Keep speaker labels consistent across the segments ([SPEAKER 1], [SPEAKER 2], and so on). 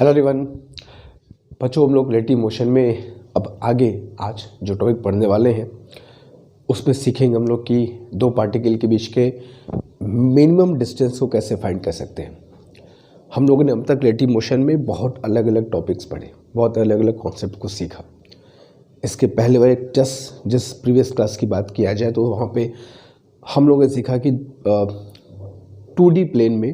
[SPEAKER 1] Hello everyone. बच्चों, हम लोग रिलेटिव मोशन में अब आगे आज जो टॉपिक पढ़ने वाले हैं उसमें सीखेंगे हम लोग कि दो पार्टिकल के बीच के मिनिमम डिस्टेंस को कैसे फाइंड कर सकते हैं। हम लोगों ने अब तक रिलेटिव मोशन में बहुत अलग अलग टॉपिक्स पढ़े, बहुत अलग अलग कॉन्सेप्ट को सीखा। इसके पहले वाले जिस प्रीवियस क्लास की बात किया जाए तो वहाँ पे हम लोगों ने सीखा कि 2D प्लेन में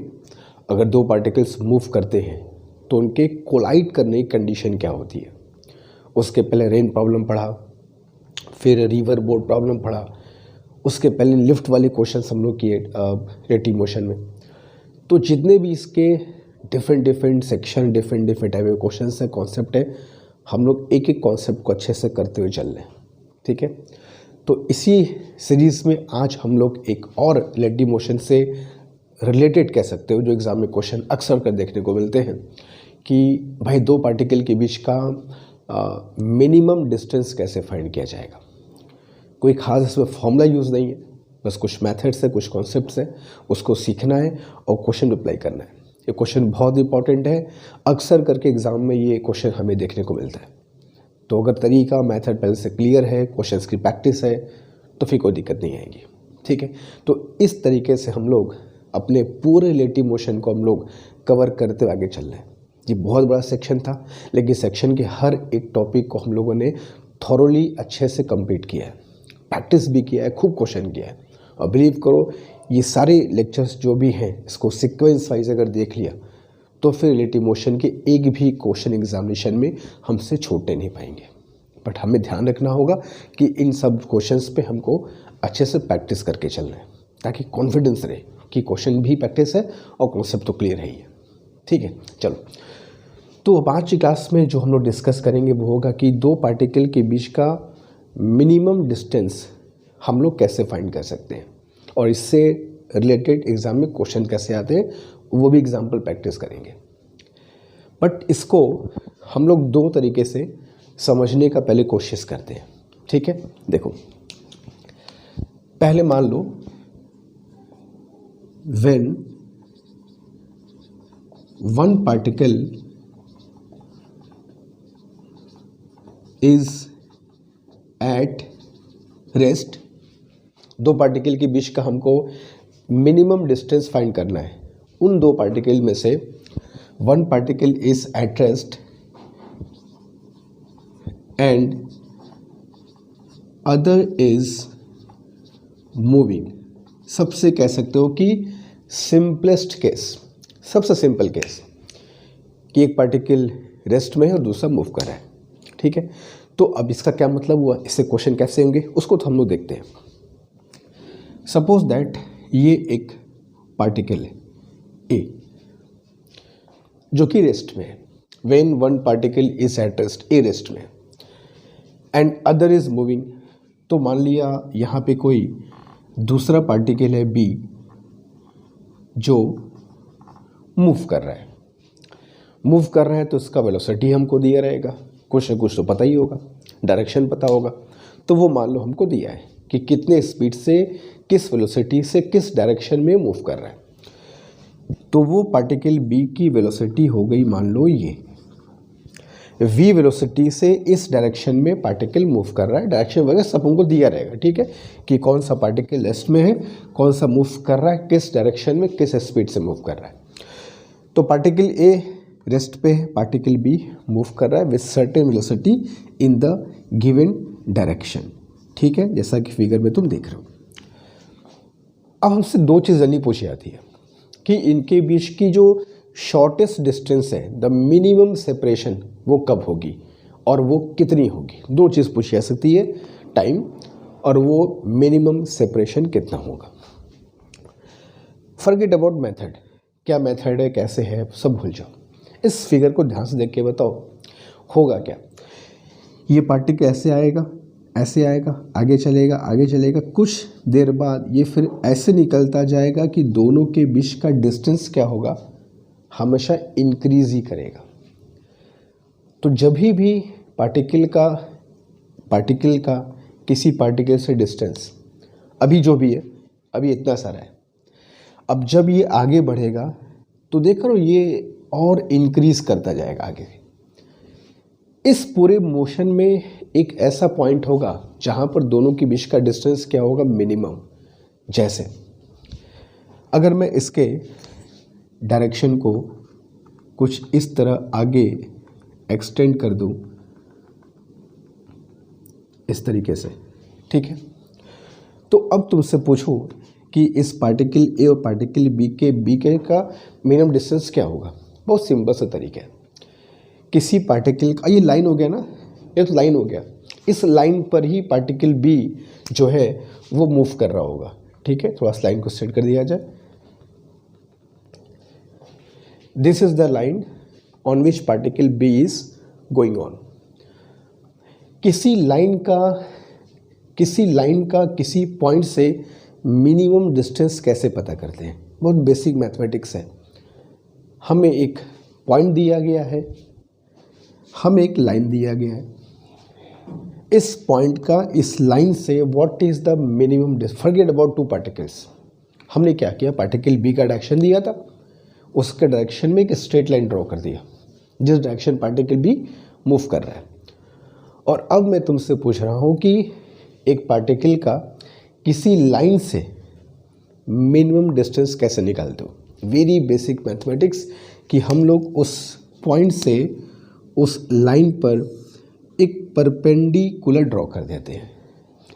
[SPEAKER 1] अगर दो पार्टिकल्स मूव करते हैं तो उनके कोलाइड करने की कंडीशन क्या होती है। उसके पहले रेन प्रॉब्लम पढ़ा, फिर रिवर बोर्ड प्रॉब्लम पढ़ा, उसके पहले लिफ्ट वाले क्वेश्चंस हम लोग किए रिलेटिव मोशन में। तो जितने भी इसके डिफरेंट सेक्शन, डिफरेंट टाइप के क्वेश्चंस है, कॉन्सेप्ट है, हम लोग एक एक कॉन्सेप्ट को अच्छे से करते हुए चल रहे हैं। ठीक है, तो इसी सीरीज़ में आज हम लोग एक और रिलेटिव मोशन से रिलेटेड कह सकते हो जो एग्ज़ाम में क्वेश्चन अक्सर कर देखने को मिलते हैं कि भाई दो पार्टिकल के बीच का मिनिमम डिस्टेंस कैसे फाइंड किया जाएगा। कोई ख़ास इसमें फॉर्मूला यूज़ नहीं है, बस कुछ मेथड्स है, कुछ कॉन्सेप्ट्स है, उसको सीखना है और क्वेश्चन रिप्लाई करना है। ये क्वेश्चन बहुत इंपॉर्टेंट है, अक्सर करके एग्ज़ाम में ये क्वेश्चन हमें देखने को मिलता है। तो अगर तरीका मेथड पहले से क्लियर है, क्वेश्चंस की प्रैक्टिस है, तो फिर कोई दिक्कत नहीं आएगी। ठीक है, तो इस तरीके से हम लोग अपने पूरे रिलेटिव मोशन को हम लोग कवर करते हुए आगे चल रहे हैं। ये बहुत बड़ा सेक्शन था, लेकिन सेक्शन के हर एक टॉपिक को हम लोगों ने थॉरोली अच्छे से कंप्लीट किया है, प्रैक्टिस भी किया है, खूब क्वेश्चन किया है। और बिलीव करो, ये सारे लेक्चर्स जो भी हैं इसको सीक्वेंस वाइज अगर देख लिया तो फिर रिलेटिव मोशन के एक भी क्वेश्चन एग्जामिनेशन में हमसे छूटने नहीं पाएंगे। बट हमें ध्यान रखना होगा कि इन सब क्वेश्चंस पे हमको अच्छे से प्रैक्टिस करके चलना है, ताकि कॉन्फिडेंस रहे कि क्वेश्चन भी प्रैक्टिस है और कॉन्सेप्ट तो क्लियर है ही है। ठीक है, चलो। तो अब आज की क्लास में जो हम लोग डिस्कस करेंगे वो होगा कि दो पार्टिकल के बीच का मिनिमम डिस्टेंस हम लोग कैसे फाइंड कर सकते हैं और इससे रिलेटेड एग्जाम में क्वेश्चन कैसे आते हैं वो भी एग्जाम्पल प्रैक्टिस करेंगे। बट इसको हम लोग दो तरीके से समझने का पहले कोशिश करते हैं। ठीक है, देखो, पहले मान लो when one particle is at rest, दो पार्टिकल के बीच का हमको मिनिमम डिस्टेंस फाइंड करना है। उन दो पार्टिकल में से one particle is at rest and other is moving. सबसे कह सकते हो कि सिंपलेस्ट केस, सबसे सिंपल केस कि एक पार्टिकल रेस्ट में है और दूसरा मूव कर रहा है। ठीक है, तो अब इसका क्या मतलब हुआ, इससे क्वेश्चन कैसे होंगे उसको तो हम लोग देखते हैं। सपोज दैट ये एक पार्टिकल है ए जो कि रेस्ट में है। When one particle is at rest, A rest में, एंड अदर इज मूविंग, तो मान लिया यहाँ पे कोई दूसरा पार्टिकल है बी जो मूव कर रहा है। मूव कर रहा है तो इसका वेलोसिटी हमको दिया रहेगा, कुछ न कुछ तो पता ही होगा, डायरेक्शन पता होगा। तो वो मान लो हमको दिया है कि कितने स्पीड से, किस वेलोसिटी से, किस डायरेक्शन में मूव कर रहा है। तो वो पार्टिकल बी की वेलोसिटी हो गई मान लो ये v वेलोसिटी से इस डायरेक्शन में पार्टिकल मूव कर रहा है। डायरेक्शन वगैरह सब हमको दिया रहेगा। ठीक है, कि कौन सा पार्टिकल रेस्ट में है, कौन सा मूव कर रहा है, किस डायरेक्शन में, किस स्पीड से मूव कर रहा है। तो पार्टिकल ए रेस्ट पे है, पार्टिकल बी मूव कर रहा है with certain velocity in the given direction. ठीक है, जैसा कि फिगर में तुम देख रहे हो। अब हमसे दो चीज़ जाननी पूछी जाती है कि इनके बीच की जो शॉर्टेस्ट डिस्टेंस है, द मिनिमम सेपरेशन, वो कब होगी और वो कितनी होगी। दो चीज़ पूछी जा सकती है, टाइम और वो मिनिमम सेपरेशन कितना होगा। फॉरगेट अबाउट मेथड, क्या मेथड है, कैसे है, सब भूल जाओ। इस फिगर को ध्यान से देख के बताओ होगा क्या। ये पार्टिकल ऐसे आएगा, ऐसे आएगा, आगे चलेगा, आगे चलेगा, कुछ देर बाद ये फिर ऐसे निकलता जाएगा कि दोनों के बीच का डिस्टेंस क्या होगा, हमेशा इंक्रीज ही करेगा। तो जब भी पार्टिकल का किसी पार्टिकल से डिस्टेंस, अभी जो भी है, अभी इतना सारा है, अब जब ये आगे बढ़ेगा तो देख रहे हो ये और इंक्रीज करता जाएगा आगे। इस पूरे मोशन में एक ऐसा पॉइंट होगा जहाँ पर दोनों के बीच का डिस्टेंस क्या होगा, मिनिमम। जैसे अगर मैं इसके डायरेक्शन को कुछ इस तरह आगे एक्सटेंड कर दूं, इस तरीके से, ठीक है। तो अब तुमसे पूछो कि इस पार्टिकल ए और पार्टिकल बी के का मिनिमम डिस्टेंस क्या होगा। बहुत सिंपल सा तरीका है। किसी पार्टिकल का, ये लाइन हो गया ना, ये तो लाइन हो गया, इस लाइन पर ही पार्टिकल बी जो है वो मूव कर रहा होगा, ठीक है। थोड़ा सा लाइन को सेट कर दिया जाए। This is the line on which particle B is going on. किसी लाइन का किसी पॉइंट से मिनिमम डिस्टेंस कैसे पता करते हैं, बहुत बेसिक मैथमेटिक्स है। हमें एक पॉइंट दिया गया है, हमें एक लाइन दिया गया है, इस पॉइंट का इस लाइन से what is the minimum distance. Forget about two particles. हमने क्या किया, पार्टिकल बी का डायरेक्शन दिया था, उसके डायरेक्शन में एक स्ट्रेट लाइन ड्रॉ कर दिया जिस डायरेक्शन पार्टिकल बी मूव कर रहा है। और अब मैं तुमसे पूछ रहा हूँ कि एक पार्टिकल का किसी लाइन से मिनिमम डिस्टेंस कैसे निकालते हो। वेरी बेसिक मैथमेटिक्स कि हम लोग उस पॉइंट से उस लाइन पर एक परपेंडिकुलर ड्रॉ कर देते हैं।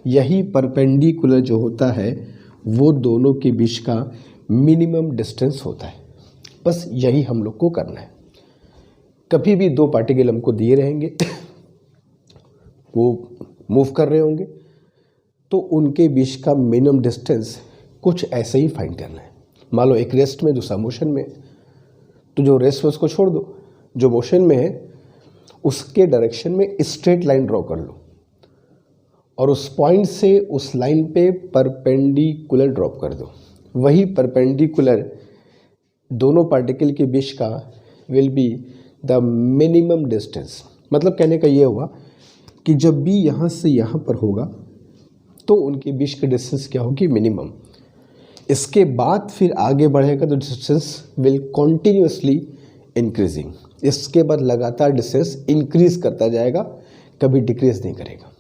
[SPEAKER 1] यही परपेंडिकुलर जो होता है वो दोनों के बीच का मिनिमम डिस्टेंस होता है। बस यही हम लोग को करना है। कभी भी दो पार्टिकल हमको दिए रहेंगे वो मूव कर रहे होंगे तो उनके बीच का मिनिमम डिस्टेंस कुछ ऐसे ही फाइंड करना है। मान लो एक रेस्ट में, दूसरा मोशन में, तो जो रेस्ट है उसको छोड़ दो, जो मोशन में है उसके डायरेक्शन में स्ट्रेट लाइन ड्रॉ कर लो और उस पॉइंट से उस लाइन पे परपेंडिकुलर ड्रॉप कर दो। वही परपेंडिकुलर दोनों पार्टिकल के बीच का will be the minimum distance. मतलब कहने का ये हुआ कि जब भी यहाँ से यहाँ पर होगा तो उनके बीच का डिस्टेंस क्या होगी, मिनिमम। इसके बाद फिर आगे बढ़ेगा तो डिस्टेंस विल कॉन्टिन्यूसली इंक्रीजिंग। इसके बाद लगातार डिस्टेंस इंक्रीज करता जाएगा, कभी डिक्रीज नहीं करेगा।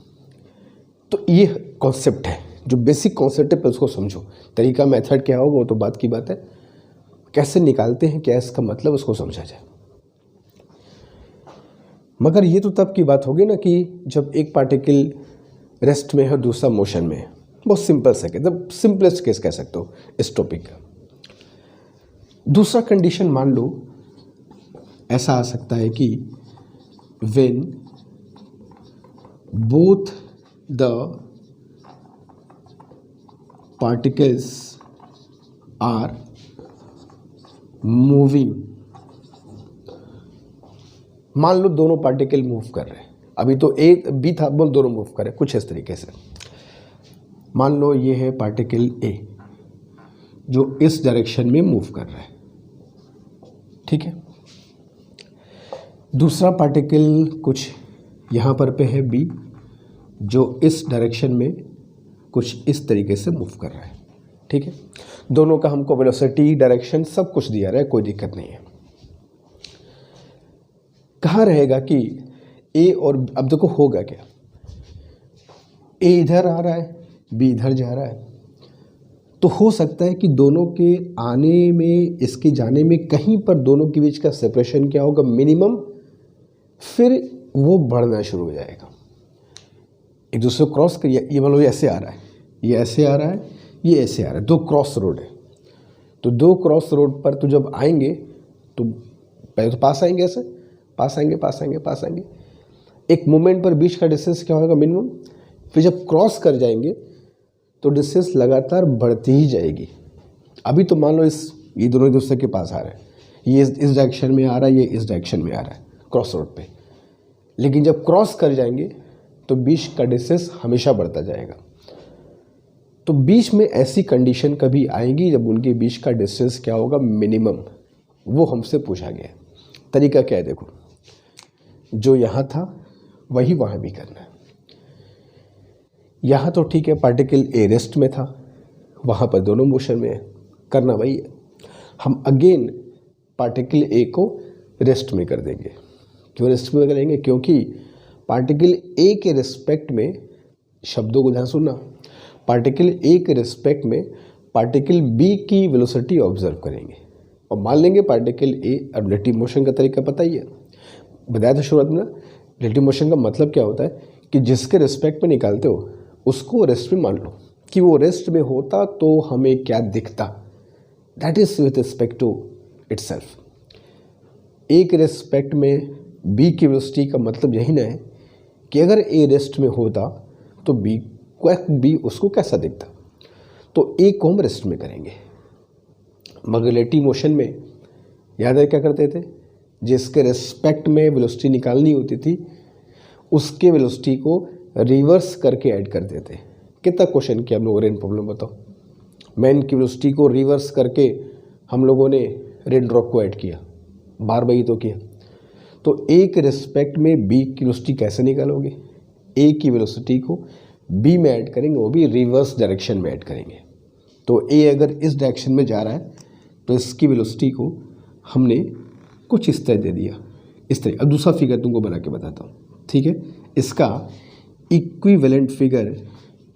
[SPEAKER 1] तो ये कॉन्सेप्ट है, जो बेसिक कॉन्सेप्ट है, पर उसको समझो। तरीका, मेथड क्या होगा वो तो बात की बात है, कैसे निकालते हैं, क्या इसका मतलब, उसको समझा जाए। मगर ये तो तब की बात होगी ना कि जब एक पार्टिकल रेस्ट में है, दूसरा मोशन में है। बहुत सिंपल सा, मतलब सिंपलेस्ट केस कह सकते हो इस टॉपिक का। दूसरा कंडीशन मान लो ऐसा आ सकता है कि when both the particles are moving. मान लो दोनों पार्टिकल मूव कर रहे हैं, अभी तो ए बी था, बोल दोनों मूव कर रहे हैं कुछ इस तरीके से। मान लो ये है पार्टिकल ए जो इस डायरेक्शन में मूव कर रहा है, ठीक है। दूसरा पार्टिकल कुछ यहाँ पर पे है बी जो इस डायरेक्शन में कुछ इस तरीके से मूव कर रहा है, ठीक है। दोनों का हमको वेलोसिटी, डायरेक्शन सब कुछ दिया रहा है, कोई दिक्कत नहीं है। कहाँ रहेगा कि ए और, अब देखो होगा क्या, ए इधर आ रहा है, बी इधर जा रहा है, तो हो सकता है कि दोनों के आने में, इसके जाने में कहीं पर दोनों के बीच का सेपरेशन क्या होगा, मिनिमम। फिर वो बढ़ना शुरू हो जाएगा, एक दूसरे को क्रॉस कर। ये मान लो ऐसे आ रहा है, ये ऐसे आ रहा है, ये ऐसे आ रहा है, दो क्रॉस रोड है। तो दो क्रॉस रोड पर तो जब आएंगे तो पहले तो पास आएंगे, ऐसे पास आएंगे, पास आएंगे, पास आएंगे। एक मोमेंट पर बीच का डिस्टेंस क्या होगा, मिनिमम। फिर जब क्रॉस कर जाएंगे तो डिस्टेंस लगातार बढ़ती ही जाएगी। अभी तो मान लो ये दोनों एक दूसरे के पास आ रहे हैं, ये इस डायरेक्शन में आ रहा है, ये इस डायरेक्शन में आ रहा है क्रॉस रोड पे। लेकिन जब क्रॉस कर जाएंगे तो बीच का डिस्टेंस हमेशा बढ़ता जाएगा। तो बीच में ऐसी कंडीशन कभी आएगी जब उनके बीच का डिस्टेंस क्या होगा, मिनिमम। वो हमसे पूछा गया। तरीका क्या है, देखो, जो यहाँ था वही वहाँ भी करना है। यहाँ तो ठीक है, पार्टिकल ए रेस्ट में था, वहाँ पर दोनों मोशन में है, करना वही है। हम अगेन पार्टिकल ए को रेस्ट में कर देंगे। क्यों रेस्ट में करेंगे? क्योंकि पार्टिकल ए के रिस्पेक्ट में, शब्दों को ध्यान सुनना, पार्टिकल ए के रिस्पेक्ट में पार्टिकल बी की वेलोसिटी ऑब्जर्व करेंगे और मान लेंगे पार्टिकल ए। अब रिलेटिव मोशन का तरीका पता ही है, बताया था शुरुआत में। रिलेटिव मोशन का मतलब क्या होता है कि जिसके रिस्पेक्ट में निकालते हो उसको रेस्ट में मान लो कि वो रेस्ट में होता तो हमें क्या दिखता, that is with respect to itself. A के रिस्पेक्ट में बी की वेलोसिटी का मतलब यही ना है कि अगर ए रेस्ट में होता तो बी उसको कैसा दिखता। तो ए को हम रेस्ट में करेंगे। मगर रिलेटिव मोशन में याद है क्या करते थे, जिसके रिस्पेक्ट में वेलोसिटी निकालनी होती थी उसके वेलोसिटी को रिवर्स करके ऐड करते थे। कितना क्वेश्चन किया हम लोगों ने इन प्रॉब्लम, बताओ। मैन की वेलोसिटी को रिवर्स करके हम लोगों ने रेन ड्रॉप को ऐड किया, बार बार ही तो किया। तो ए के रिस्पेक्ट में बी की वेलोसिटी कैसे निकालोगे? ए की वेलोसिटी को बी में ऐड करेंगे, वो भी रिवर्स डायरेक्शन में ऐड करेंगे। तो ए अगर इस डायरेक्शन में जा रहा है तो इसकी वेलोसिटी को हमने कुछ इस तरह दे दिया, इस तरह। अब दूसरा फिगर तुमको बना के बताता हूँ, ठीक है। इसका इक्विवेलेंट फिगर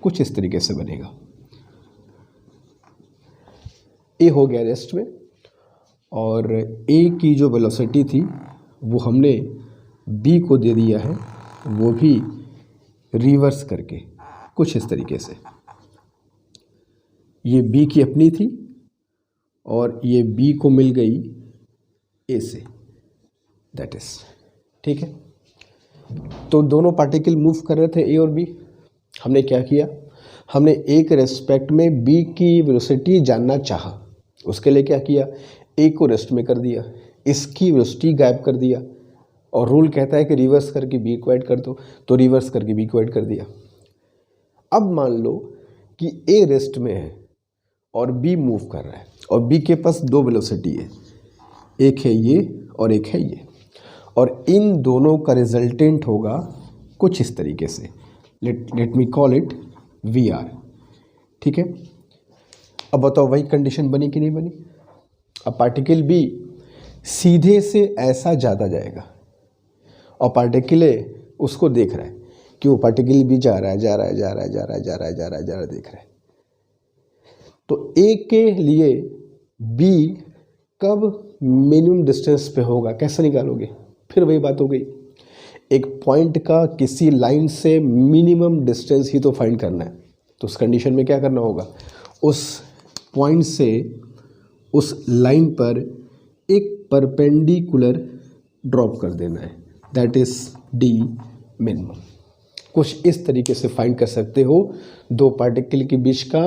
[SPEAKER 1] कुछ इस तरीके से बनेगा। ए हो गया रेस्ट में और ए की जो वेलोसिटी थी वो हमने बी को दे दिया है, वो भी रिवर्स करके कुछ इस तरीके से। ये बी की अपनी थी और ये बी को मिल गई ए से, दैट इज, ठीक है। तो दोनों पार्टिकल मूव कर रहे थे ए और बी। हमने क्या किया, हमने ए के रेस्पेक्ट में बी की वेलोसिटी जानना चाहा। उसके लिए क्या किया, ए को रेस्ट में कर दिया, इसकी वेलोसिटी गायब कर दिया और रूल कहता है कि रिवर्स करके बी को ऐड कर दो, तो रिवर्स करके बी को ऐड कर दिया। अब मान लो कि ए रेस्ट में है और बी मूव कर रहा है और बी के पास दो वेलोसिटी है, एक है ये और एक है ये, और इन दोनों का रिजल्टेंट होगा कुछ इस तरीके से। Let me call it V R, ठीक है। अब बताओ वही कंडीशन बनी कि नहीं बनी? अब पार्टिकल बी सीधे से ऐसा ज़्यादा जाएगा और पार्टिकल ए उसको देख रहा है कि वो पार्टिकल बी जा रहा है, जा रहा है, जा रहा है, जा रहा है, जा रहा है, जा रहा है, जा रहा है, देख रहा है। तो ए के लिए बी कब मिनिमम डिस्टेंस पे होगा, कैसे निकालोगे? फिर वही बात हो गई, एक पॉइंट का किसी लाइन से मिनिमम डिस्टेंस ही तो फाइंड करना है। तो उस कंडीशन में क्या करना होगा, उस पॉइंट से उस लाइन पर एक परपेंडिकुलर ड्रॉप कर देना है, दैट इज डी मिनिमम। कुछ इस तरीके से फाइंड कर सकते हो दो पार्टिकल के बीच का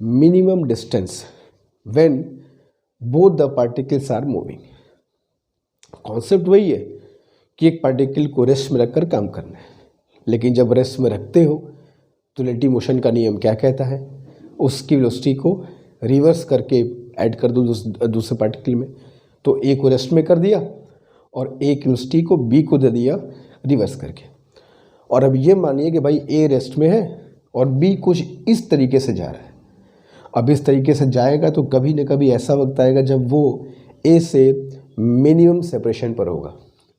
[SPEAKER 1] minimum distance when both the particles are moving. Concept वही है कि एक पार्टिकल को रेस्ट में रखकर काम करना है, लेकिन जब रेस्ट में रखते हो तो रिलेटिव मोशन का नियम क्या कहता है, उसकी वेलोसिटी को रिवर्स करके ऐड कर दो दूसरे पार्टिकल में। तो ए को रेस्ट में कर दिया और ए की वेलोसिटी को बी को दे दिया रिवर्स करके। और अब ये मानिए कि भाई ए रेस्ट में है और बी कुछ इस तरीके से जा रहा है। अब इस तरीके से जाएगा तो कभी न कभी ऐसा वक्त आएगा जब वो ए से मिनिमम सेपरेशन पर होगा,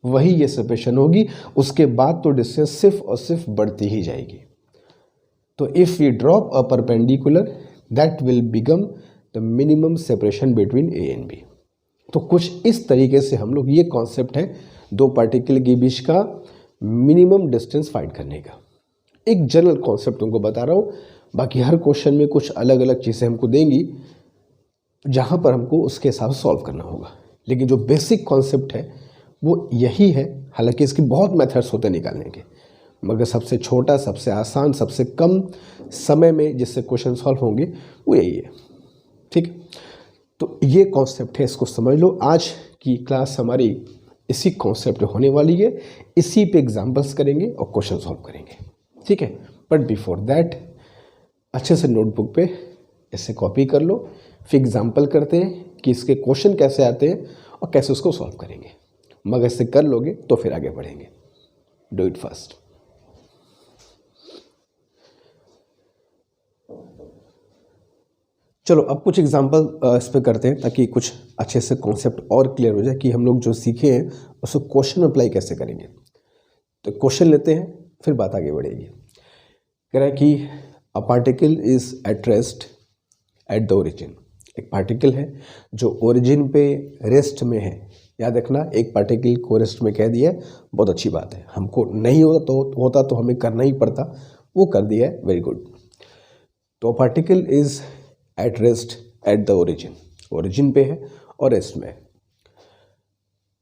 [SPEAKER 1] वही ये सेपरेशन होगी, उसके बाद तो डिस्टेंस सिर्फ और सिर्फ बढ़ती ही जाएगी। तो if we drop a perpendicular that will become the minimum separation between A and B. तो कुछ इस तरीके से हम लोग, ये कॉन्सेप्ट है दो पार्टिकल के बीच का मिनिमम डिस्टेंस फाइंड करने का। एक जनरल कॉन्सेप्ट तुमको बता रहा हूँ, बाकी हर क्वेश्चन में कुछ अलग अलग चीज़ें हमको देंगी जहाँ पर हमको उसके हिसाब से सॉल्व करना होगा, लेकिन जो बेसिक कॉन्सेप्ट है वो यही है। हालांकि इसके बहुत मेथड्स होते हैं निकालने के, मगर सबसे छोटा, सबसे आसान, सबसे कम समय में जिससे क्वेश्चन सॉल्व होंगे वो यही है, ठीक। तो ये कॉन्सेप्ट है, इसको समझ लो। आज की क्लास हमारी इसी कॉन्सेप्ट होने वाली है, इसी पे एग्जाम्पल्स करेंगे और क्वेश्चन सॉल्व करेंगे, ठीक है। बट बिफोर दैट अच्छे से नोटबुक पे इसे कॉपी कर लो, फिर एग्जाम्पल करते हैं कि इसके क्वेश्चन कैसे आते हैं और कैसे उसको सॉल्व करेंगे। मगर इसे कर लोगे तो फिर आगे बढ़ेंगे। Do it first. चलो अब कुछ एग्जांपल इस पे करते हैं ताकि कुछ अच्छे से कॉन्सेप्ट और क्लियर हो जाए कि हम लोग जो सीखे हैं उसको क्वेश्चन में अप्लाई कैसे करेंगे। तो क्वेश्चन लेते हैं, फिर बात आगे बढ़ेगी। कह रहा है कि a particle is at rest at the origin. एक पार्टिकल है जो ओरिजिन पे रेस्ट में है। याद रखना, एक पार्टिकल को रेस्ट में कह दिया है, बहुत अच्छी बात है। हमको नहीं होता तो हमें करना ही पड़ता, वो कर दिया है, वेरी गुड। तो particle is at rest at the origin, origin पे है और रेस्ट में है।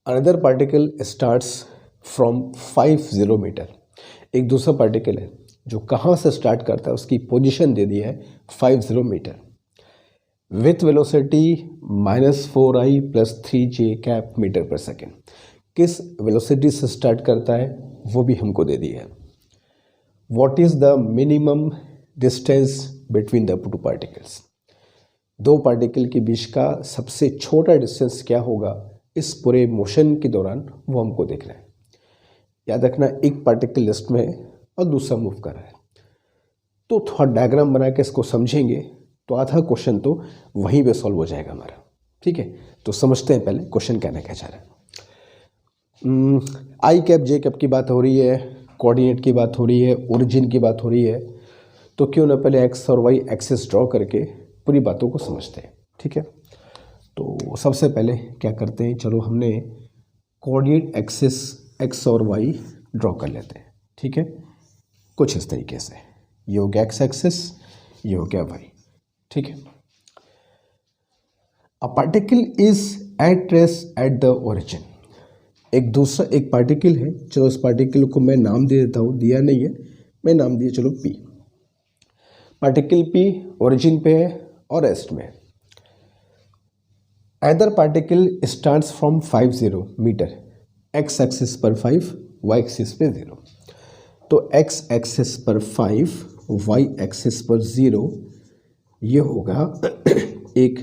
[SPEAKER 1] Another particle starts from 50 metre. एक दूसरा पार्टिकल है जो कहाँ से स्टार्ट करता है, उसकी पोजीशन दे दी है 50 metre with velocity -4i + 3j cap metre per second. किस वेलोसिटी से स्टार्ट करता है वो भी हमको दे दी है। What is the minimum distance between the two particles. दो पार्टिकल के बीच का सबसे छोटा डिस्टेंस क्या होगा इस पूरे मोशन के दौरान, वो हमको देखना है। याद रखना, एक पार्टिकल लिस्ट में है और दूसरा मूव कर रहा है। तो थोड़ा डायग्राम बना के इसको समझेंगे तो आधा क्वेश्चन तो वहीं पे सॉल्व हो जाएगा हमारा। ठीक है, तो समझते हैं पहले क्वेश्चन कहना क्या चाह रहा है। आई कैप जे कैप की बात हो रही है, कोऑर्डिनेट की बात हो रही है, ओरिजिन की बात हो रही है। तो क्यों ना पहले एक्स और वाई एक्सिस ड्रॉ करके पूरी बातों को समझते हैं। ठीक है, तो सबसे पहले क्या करते हैं, चलो हमने कोऑर्डिनेट एक्सिस एक्स और वाई ड्रॉ कर लेते हैं। ठीक है, कुछ इस तरीके से, ये हो गया एक्स एक्सिस, ये हो गया वाई। ठीक है, a particle is at rest at the origin. एक पार्टिकल है, चलो इस पार्टिकल को मैं नाम दे देता हूँ, दिया नहीं है, मैं नाम दिया चलो पी। पार्टिकल पी ओरिजिन पे है और रेस्ट में है। Other particle starts from 50 metre, X axis पर 5, वाई एक्सिस पे 0। तो एक्स एक्सिस पर 5, वाई एक्सिस पर 0, ये होगा एक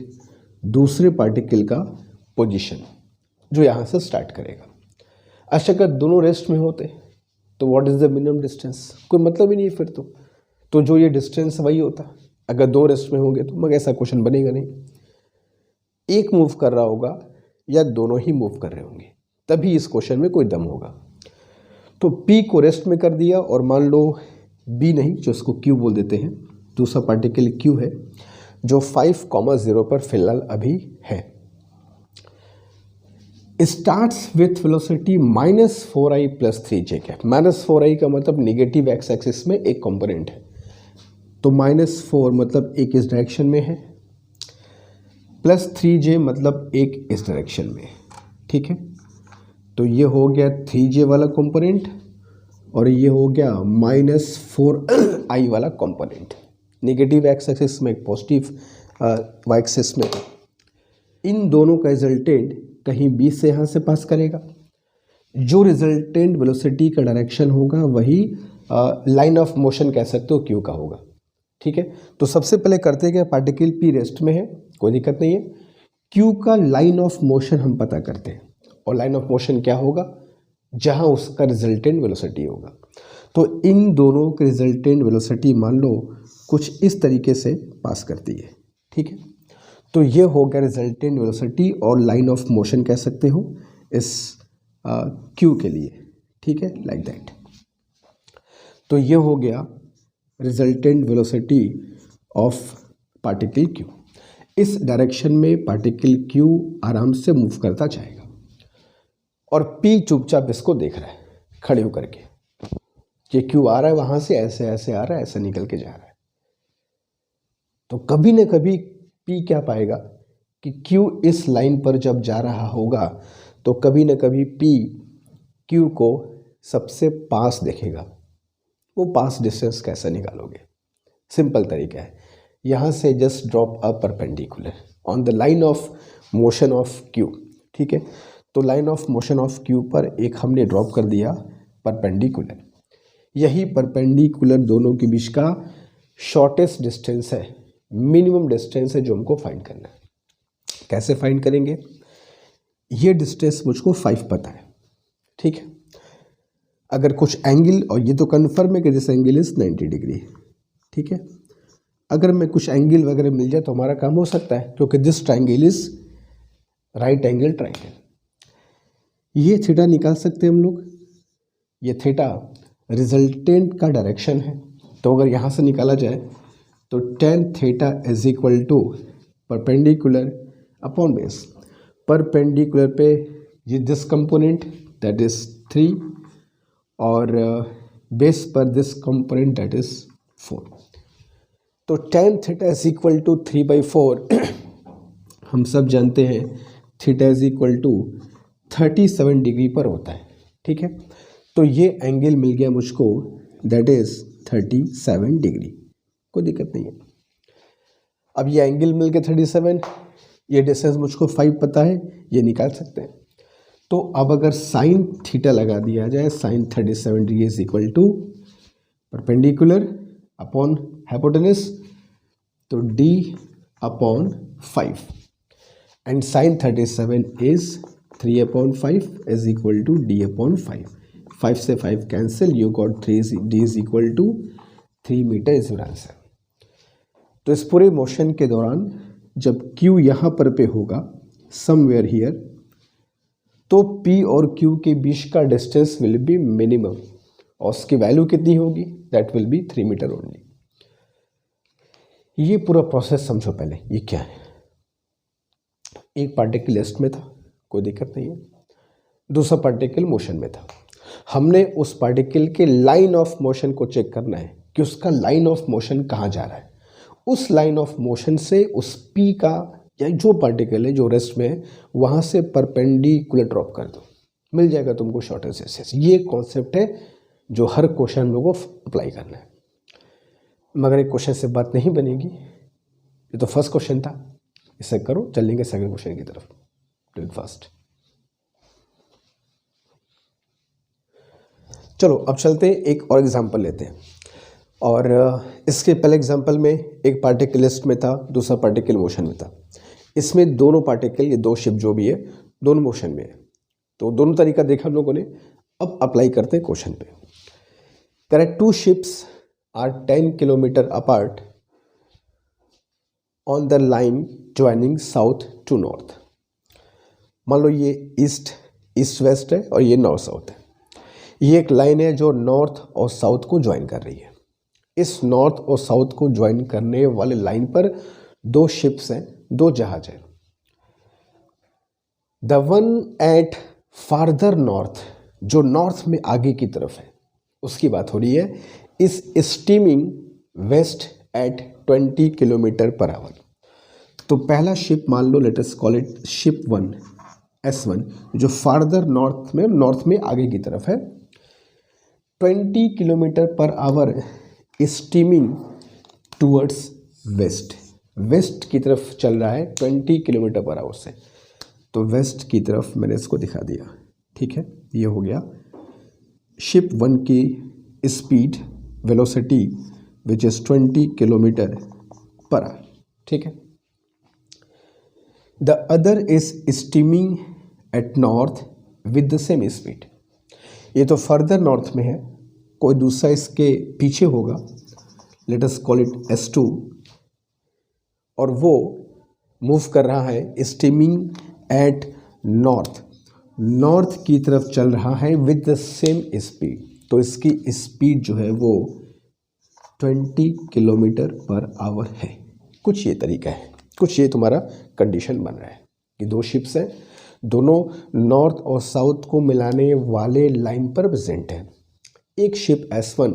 [SPEAKER 1] दूसरे पार्टिकल का पोजीशन जो यहाँ से स्टार्ट करेगा। अच्छा, अगर दोनों रेस्ट में होते तो what is the minimum distance, कोई मतलब ही नहीं फिर तो जो ये डिस्टेंस वही होता। अगर दो रेस्ट में होंगे तो मगर ऐसा क्वेश्चन बनेगा नहीं। एक मूव कर रहा होगा या दोनों ही मूव कर रहे होंगे, तभी इस क्वेश्चन में कोई दम होगा। तो P को रेस्ट में कर दिया और मान लो B नहीं, जो इसको Q बोल देते हैं, दूसरा पार्टिकल Q है जो 5,0 पर फिलहाल अभी है। Starts with velocity -4i + 3j cap. -4i का मतलब निगेटिव एक्स एक्सिस में एक कंपोनेंट है, तो -4 मतलब एक इस डायरेक्शन में है, +3j मतलब एक इस डायरेक्शन में। ठीक है, तो ये हो गया 3j वाला कंपोनेंट और ये हो गया -4i वाला कंपोनेंट। नेगेटिव एक्स एक्सिस में, एक पॉजिटिव वाई एक्सिस में। इन दोनों का रिजल्टेंट कहीं B से यहाँ से पास करेगा। जो रिजल्टेंट वेलोसिटी का डायरेक्शन होगा वही लाइन ऑफ मोशन कह सकते हो Q का होगा। ठीक है, तो सबसे पहले करते हैं कि पार्टिकल P रेस्ट में है, कोई दिक्कत नहीं है। Q का लाइन ऑफ मोशन हम पता करते हैं, और लाइन ऑफ मोशन क्या होगा, जहाँ उसका रिजल्टेंट वेलोसिटी होगा। तो इन दोनों के रिजल्टेंट वेलोसिटी मान लो कुछ इस तरीके से पास करती है। ठीक है, तो ये हो गया रिजल्टेंट वेलोसिटी और लाइन ऑफ मोशन कह सकते हो इस Q के लिए। ठीक है, लाइक दैट। तो ये हो गया resultant velocity of particle Q। इस डायरेक्शन में पार्टिकल Q आराम से मूव करता जाएगा और P चुपचाप इसको देख रहा है खड़े होकर के। ये Q आ रहा है वहाँ से, ऐसे ऐसे आ रहा है, ऐसे निकल के जा रहा है। तो कभी न कभी P क्या पाएगा कि Q इस लाइन पर जब जा रहा होगा तो कभी न कभी P Q को सबसे पास देखेगा। वो पास डिस्टेंस कैसे निकालोगे, सिंपल तरीका है, यहाँ से just drop a perpendicular on the line of motion of Q। ठीक है, तो line of motion of Q पर एक हमने ड्रॉप कर दिया परपेंडिकुलर। यही परपेंडिकुलर दोनों के बीच का शॉर्टेस्ट डिस्टेंस है, मिनिमम डिस्टेंस है जो हमको फाइंड करना है। कैसे फाइंड करेंगे, ये डिस्टेंस मुझको 5 पता है। ठीक है, अगर कुछ एंगल, और ये तो कन्फर्म है कि दिस एंगल इज 90 डिग्री। ठीक है, अगर मैं कुछ एंगल वगैरह मिल जाए तो हमारा काम हो सकता है, क्योंकि this triangle is right angle triangle. ये थीटा निकाल सकते हैं हम लोग। ये थीटा रिजल्टेंट का डायरेक्शन है, तो अगर यहाँ से निकाला जाए तो tan theta is equal to perpendicular upon base. Perpendicular पे ये दिस कंपोनेंट दैट इज 3 और बेस पर दिस कंपोनेंट दैट इज 4। तो tan theta is equal to 3/4 हम सब जानते हैं theta is equal to 37 degree पर होता है, ठीक है। तो ये एंगल मिल गया मुझको दैट इज 37 डिग्री, कोई दिक्कत नहीं है। अब ये एंगल मिल गया 37, ये डिस्टेंस मुझको 5 पता है, ये निकाल सकते हैं। तो अब अगर साइन थीटा लगा दिया जाए, sine 37 degree is equal to perpendicular upon hypotenuse, तो d upon 5 and sine 37 is 3/5 is equal to d upon 5। 5 से 5 cancel, you got 3d is equal to 3 metre is your answer. तो इस पूरे motion के दौरान जब q यहाँ पर पे होगा समवेयर हियर, तो p और q के बीच का डिस्टेंस विल बी मिनिमम, और उसकी वैल्यू कितनी होगी, that will be 3 metre only. ये पूरा प्रोसेस समझो पहले, ये क्या है। एक पार्टिकल रेस्ट में था, कोई दिक्कत नहीं है, दूसरा पार्टिकल मोशन में था। हमने उस पार्टिकल के लाइन ऑफ मोशन को चेक करना है कि उसका लाइन ऑफ मोशन कहाँ जा रहा है। उस लाइन ऑफ मोशन से उस P का या जो पार्टिकल है जो रेस्ट में है वहाँ से परपेंडिकुलर ड्रॉप कर दो, मिल जाएगा तुमको शॉर्टेस्ट डिस्टेंस। ये कॉन्सेप्ट है जो हर क्वेश्चन हम लोगों को अप्लाई करना है। मगर एक क्वेश्चन से बात नहीं बनेगी, ये तो फर्स्ट क्वेश्चन था, इसे करो, चलेंगे सेकंड क्वेश्चन की तरफ। Do it fast. चलो अब चलते हैं, एक और एग्जांपल लेते हैं। और इसके पहले एग्जांपल में एक पार्टिकल रेस्ट में था, दूसरा पार्टिकल मोशन में था। इसमें दोनों पार्टिकल, ये दो शिप जो भी है, दोनों मोशन में है। तो दोनों तरीका देखा हम लोगों ने, अब अप्लाई करते हैं क्वेश्चन पे। Correct, 2 ships are 10 kilometre apart on the line joining south to north. मान लो ये ईस्ट वेस्ट है और ये नॉर्थ साउथ है। ये एक लाइन है जो नॉर्थ और साउथ को ज्वाइन कर रही है। इस नॉर्थ और साउथ को ज्वाइन करने वाले लाइन पर 2 शिप्स हैं, 2 जहाज हैं। The one at farther north, जो नॉर्थ में आगे की तरफ है, उसकी बात हो रही है, is steaming west at 20 kilometre per hour. तो पहला शिप मान लो, let us call it ship 1 S1, जो फार्दर नॉर्थ में आगे की तरफ है, 20 kilometre per hour steaming towards west. West की तरफ चल रहा है 20 किलोमीटर पर आवर से। तो वेस्ट की तरफ मैंने इसको दिखा दिया, ठीक है। ये हो गया शिप 1 की speed, velocity which is 20 kilometre per hour, ठीक है। The other is steaming at north with the same speed. ये तो फर्दर नॉर्थ में है, कोई दूसरा इसके पीछे होगा, late us call it S2, और वो मूव कर रहा है स्टीमिंग एट नॉर्थ की तरफ चल रहा है विद द सेम स्पीड। तो इसकी स्पीड जो है वो 20 किलोमीटर पर आवर है। कुछ ये तरीका है, कुछ ये तुम्हारा कंडीशन बन रहा है कि 2 शिप्स हैं, दोनों नॉर्थ और साउथ को मिलाने वाले लाइन पर प्रेजेंट है। एक शिप S1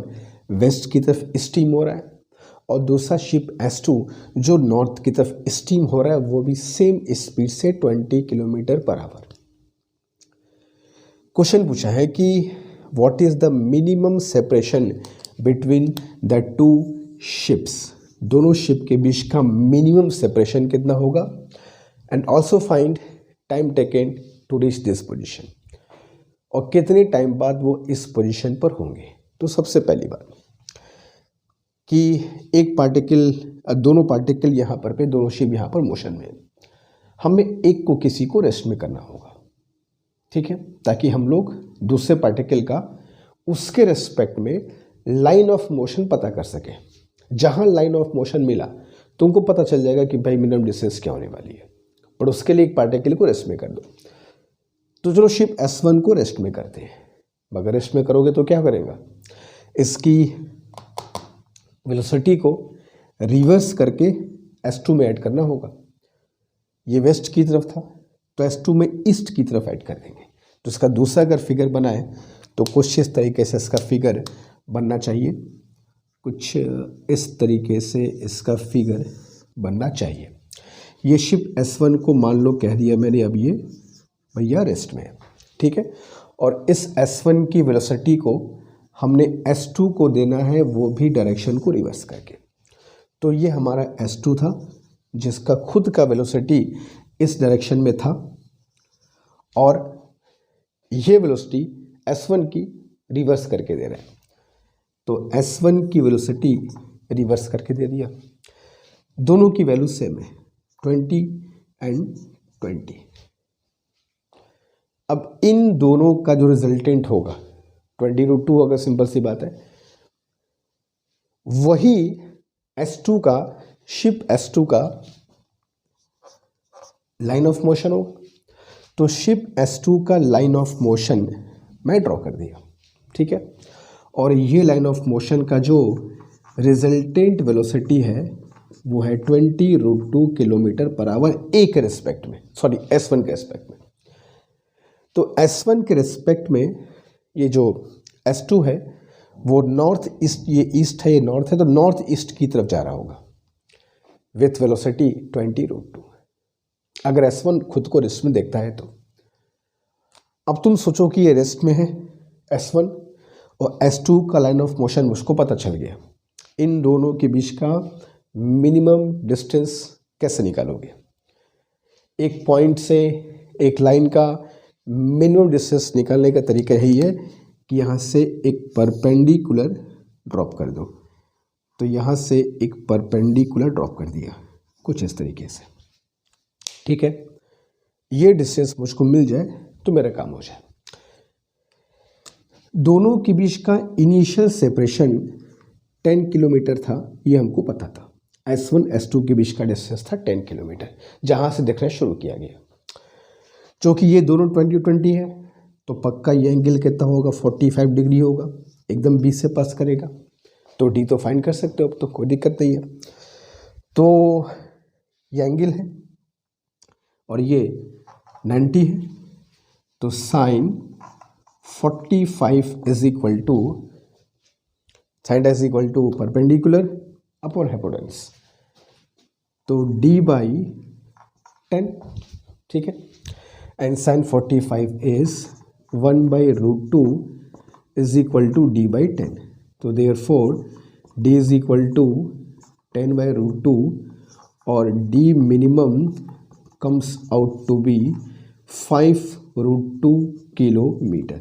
[SPEAKER 1] वेस्ट की तरफ स्टीम हो रहा है और दूसरा शिप S2 जो नॉर्थ की तरफ स्टीम हो रहा है, वो भी सेम स्पीड से 20 किलोमीटर पर आवर। क्वेश्चन पूछा है कि what is the minimum separation between the 2 ships. दोनों शिप के बीच का मिनिमम सेपरेशन कितना होगा, and also find time taken to reach this position, और कितने टाइम बाद वो इस पोजीशन पर होंगे। तो सबसे पहली बात कि एक पार्टिकल, दोनों पार्टिकल यहाँ पर पे, दोनों शिप यहाँ पर मोशन में, हमें एक को किसी को रेस्ट में करना होगा, ठीक है, ताकि हम लोग दूसरे पार्टिकल का उसके रेस्पेक्ट में लाइन ऑफ मोशन पता कर सकें। जहाँ लाइन ऑफ मोशन मिला तुमको पता चल जाएगा कि भाई मिनिमम डिस्टेंस क्या होने वाली है, पर उसके लिए एक पार्टिकल को रेस्ट में कर दो। तो चलो शिप S1 को रेस्ट में करते हैं। मगर रेस्ट में करोगे तो क्या करेगा, इसकी वेलोसिटी को रिवर्स करके S2 में ऐड करना होगा। ये वेस्ट की तरफ था तो S2 में ईस्ट की तरफ ऐड कर देंगे। तो इसका दूसरा अगर फिगर बनाए तो कुछ इस तरीके से इसका फिगर बनना चाहिए, कुछ इस तरीके से इसका फिगर बनना चाहिए। ये शिप S1 को मान लो कह दिया मैंने अब ये भैया रेस्ट में है, ठीक है। और इस S1 की वेलोसिटी को हमने S2 को देना है, वो भी डायरेक्शन को रिवर्स करके। तो ये हमारा S2 था जिसका खुद का वेलोसिटी इस डायरेक्शन में था और ये वेलोसिटी S1 की रिवर्स करके दे रहा है। तो S1 की वेलोसिटी रिवर्स करके दे दिया। दोनों की वैल्यू सेम है 20 एंड 20। अब इन दोनों का जो रिजल्टेंट होगा 20√2 होगा, सिंपल सी बात है। वही S2 का शिप S2 का लाइन ऑफ मोशन होगा। तो शिप S2 का लाइन ऑफ मोशन मैं ड्रॉ कर दिया, ठीक है। और ये लाइन ऑफ मोशन का जो रिजल्टेंट वेलोसिटी है वो है 20√2 किलोमीटर पर आवर ए के रिस्पेक्ट में, सॉरी S1 के रिस्पेक्ट में। तो S1 के रिस्पेक्ट में ये जो S2 है वो नॉर्थ ईस्ट, ये ईस्ट है ये नॉर्थ है, तो नॉर्थ ईस्ट की तरफ जा रहा होगा विथ वेलोसिटी 20√2। अगर S1 खुद को रेस्ट में देखता है तो अब तुम सोचो कि ये रेस्ट में है S1 और S2 का लाइन ऑफ मोशन मुझको पता चल गया। इन दोनों के बीच का मिनिमम डिस्टेंस कैसे निकालोगे? एक पॉइंट से एक लाइन का मिनिमम डिस्टेंस निकालने का तरीका यही है कि यहाँ से एक परपेंडिकुलर ड्रॉप कर दो। तो यहाँ से एक परपेंडिकुलर ड्रॉप कर दिया कुछ इस तरीके से, ठीक है। ये डिस्टेंस मुझको मिल जाए तो मेरा काम हो जाए। दोनों के बीच का इनिशियल सेपरेशन 10 किलोमीटर था, ये हमको पता था। S1 S2 के बीच का डिस्टेंस था 10 किलोमीटर, जहाँ से देखना शुरू किया गया। क्योंकि ये दोनों 20-20 है तो पक्का ये एंगल कितना होगा, 45 डिग्री होगा, एकदम 20 से पास करेगा। तो डी तो फाइंड कर सकते हो, अब तो कोई दिक्कत नहीं है। तो ये एंगल है और ये 90 है, तो sine 45 is equal to perpendicular upon hypotenuse, तो d बाई 10, ठीक है। And sine 45 is 1/√2 is equal to d by 10। तो therefore d is equal to 10/√2 और d minimum comes out to be 5√2 kilometre.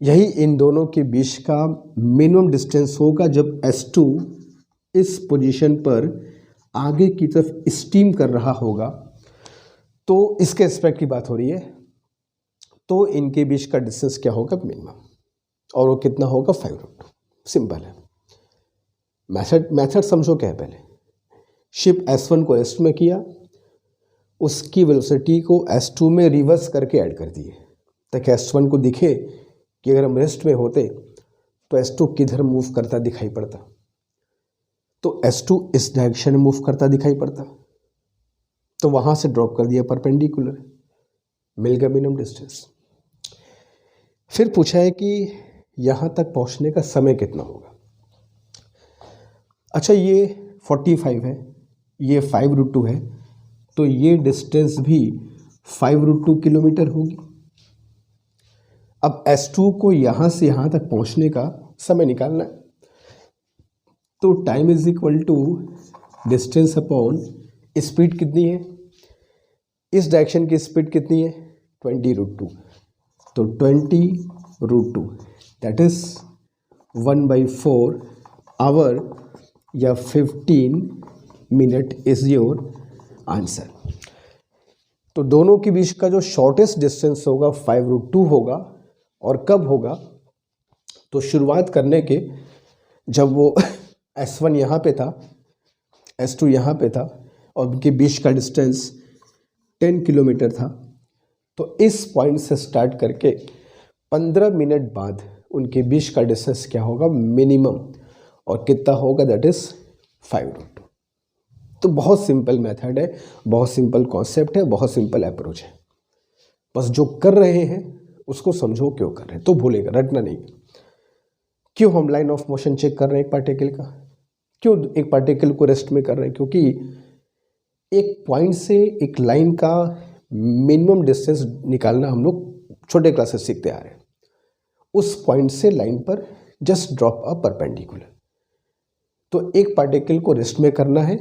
[SPEAKER 1] यही इन दोनों के बीच का मिनिमम डिस्टेंस होगा जब S2 इस पोजीशन पर आगे की तरफ स्टीम कर रहा होगा। तो इसके एस्पेक्ट की बात हो रही है, तो इनके बीच का डिस्टेंस क्या होगा मिनिमम, और वो कितना होगा 5√2। सिंपल है। मेथड समझो क्या है। पहले शिप S1 को रेस्ट में किया, उसकी वेलोसिटी को S2 में रिवर्स करके ऐड कर दिए ताकि S1 को दिखे कि अगर हम रेस्ट में होते तो S2 किधर मूव करता दिखाई पड़ता। तो S2 इस डायरेक्शन में मूव करता दिखाई पड़ता, तो वहाँ से ड्रॉप कर दिया परपेंडिकुलर, मिल गया मिनिमम डिस्टेंस। फिर पूछा है कि यहाँ तक पहुँचने का समय कितना होगा। अच्छा, ये 45 है, ये 5√2 है, तो ये डिस्टेंस भी 5√2 किलोमीटर होगी। अब S2 को यहाँ से यहाँ तक पहुँचने का समय निकालना है, तो time is equal to distance upon speed कितनी है, इस डायरेक्शन की स्पीड कितनी है 20√2, तो 20√2 दैट इज 1/4 आवर या 15 मिनट इज योर आंसर। तो दोनों के बीच का जो शॉर्टेस्ट डिस्टेंस होगा 5√2 होगा। और कब होगा, तो शुरुआत करने के जब वो S1 यहाँ पे था, S2 यहाँ पे था और उनके बीच का डिस्टेंस 10 किलोमीटर था। तो इस पॉइंट से स्टार्ट करके 15 मिनट बाद उनके बीच का डिस्टेंस क्या होगा मिनिमम, और कितना होगा दैट इज़ 5√2। तो बहुत सिंपल मेथड है, बहुत सिंपल कॉन्सेप्ट है, बहुत सिंपल अप्रोच है। बस जो कर रहे हैं उसको समझो क्यों कर रहे हैं, तो भूलेगा, रटना नहीं। क्यों हम लाइन ऑफ मोशन चेक कर रहे हैं एक पार्टिकल का, क्यों एक पार्टिकल को रेस्ट में कर रहे हैं? क्योंकि एक पॉइंट से एक लाइन का मिनिमम डिस्टेंस निकालना हम लोग छोटे क्लासेस सीखते आ रहे हैं। उस पॉइंट से लाइन पर जस्ट ड्रॉप अ परपेंडिकुलर। तो एक पार्टिकल को रेस्ट में करना है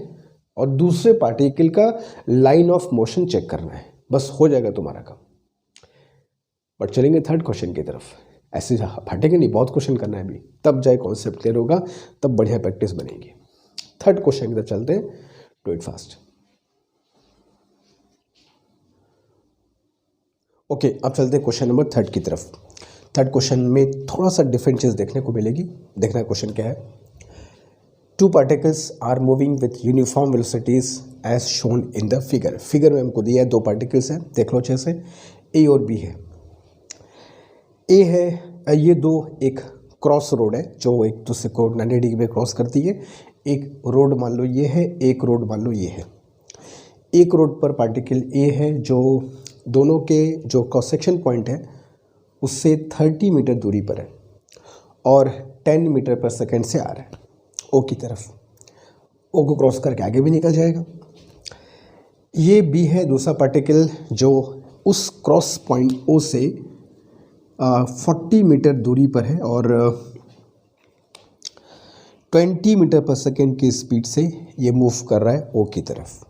[SPEAKER 1] और दूसरे पार्टिकल का लाइन ऑफ मोशन चेक करना है, बस हो जाएगा तुम्हारा काम। बट चलेंगे थर्ड क्वेश्चन की तरफ। ऐसे फटेंगे नहीं, बहुत क्वेश्चन करना है अभी, तब जाए कॉन्सेप्ट क्लियर होगा, तब बढ़िया प्रैक्टिस बनेगी। थर्ड क्वेश्चन की तरफ चलते हैं, डू इट फास्ट। ओके, अब चलते हैं क्वेश्चन नंबर थर्ड की तरफ। थर्ड क्वेश्चन में थोड़ा सा डिफरेंट चीज़ देखने को मिलेगी। देखना क्वेश्चन क्या है। Two particles are moving with uniform velocities as shown in the figure. Figure में हमको दिया है दो पार्टिकल्स हैं, देख लो अच्छे से, ए और बी है। ए है, ये दो एक क्रॉस रोड है जो एक दूसरे को 90 डिग्री में क्रॉस करती है। एक रोड मान लो ये है, एक रोड मान लो ये है। एक रोड पर पार्टिकल ए है जो दोनों के जो क्रॉस सेक्शन पॉइंट है उससे 30 मीटर दूरी पर है और 10 मीटर पर सेकेंड से आ रहा है ओ की तरफ। ओ को क्रॉस करके आगे भी निकल जाएगा। ये बी है, दूसरा पार्टिकल जो उस क्रॉस पॉइंट ओ से 40 मीटर दूरी पर है और 20 मीटर पर सेकेंड की स्पीड से ये मूव कर रहा है ओ की तरफ।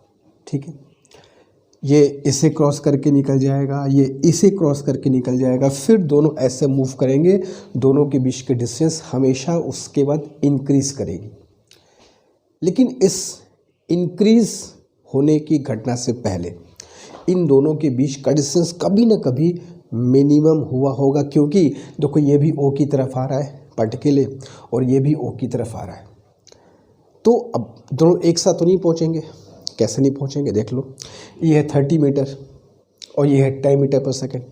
[SPEAKER 1] ठीक है, ये इसे क्रॉस करके निकल जाएगा, ये इसे क्रॉस करके निकल जाएगा, फिर दोनों ऐसे मूव करेंगे। दोनों के बीच के डिस्टेंस हमेशा उसके बाद इंक्रीज करेगी। लेकिन इस इंक्रीज होने की घटना से पहले इन दोनों के बीच का डिस्टेंस कभी ना कभी मिनिमम हुआ होगा, क्योंकि देखो ये भी ओ की तरफ आ रहा है पार्टिकल और ये भी ओ की तरफ आ रहा है। तो अब दोनों एक साथ तो नहीं पहुंचेंगे, कैसे नहीं पहुंचेंगे देख लो। ये है 30 मीटर और ये है 10 मीटर पर सेकेंड।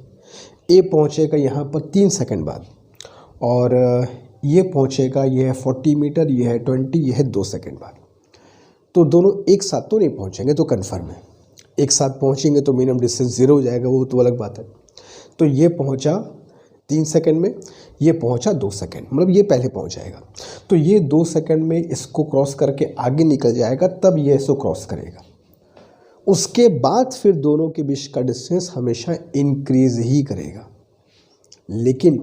[SPEAKER 1] ए पहुंचेगा यहाँ पर 3 सेकेंड बाद और ये पहुंचेगा, ये है 40 मीटर, ये है 20, ये है 2 सेकेंड बाद। तो दोनों एक साथ तो नहीं पहुंचेंगे, तो कन्फर्म है। एक साथ पहुंचेंगे तो मिनिमम डिस्टेंस 0 हो जाएगा, वो तो अलग बात है। तो ये पहुंचा 3 सेकंड में, ये पहुंचा 2 सेकंड, मतलब ये पहले पहुंच जाएगा। तो ये 2 सेकंड में इसको क्रॉस करके आगे निकल जाएगा, तब ये इसको क्रॉस करेगा। उसके बाद फिर दोनों के बीच का डिस्टेंस हमेशा इंक्रीज ही करेगा। लेकिन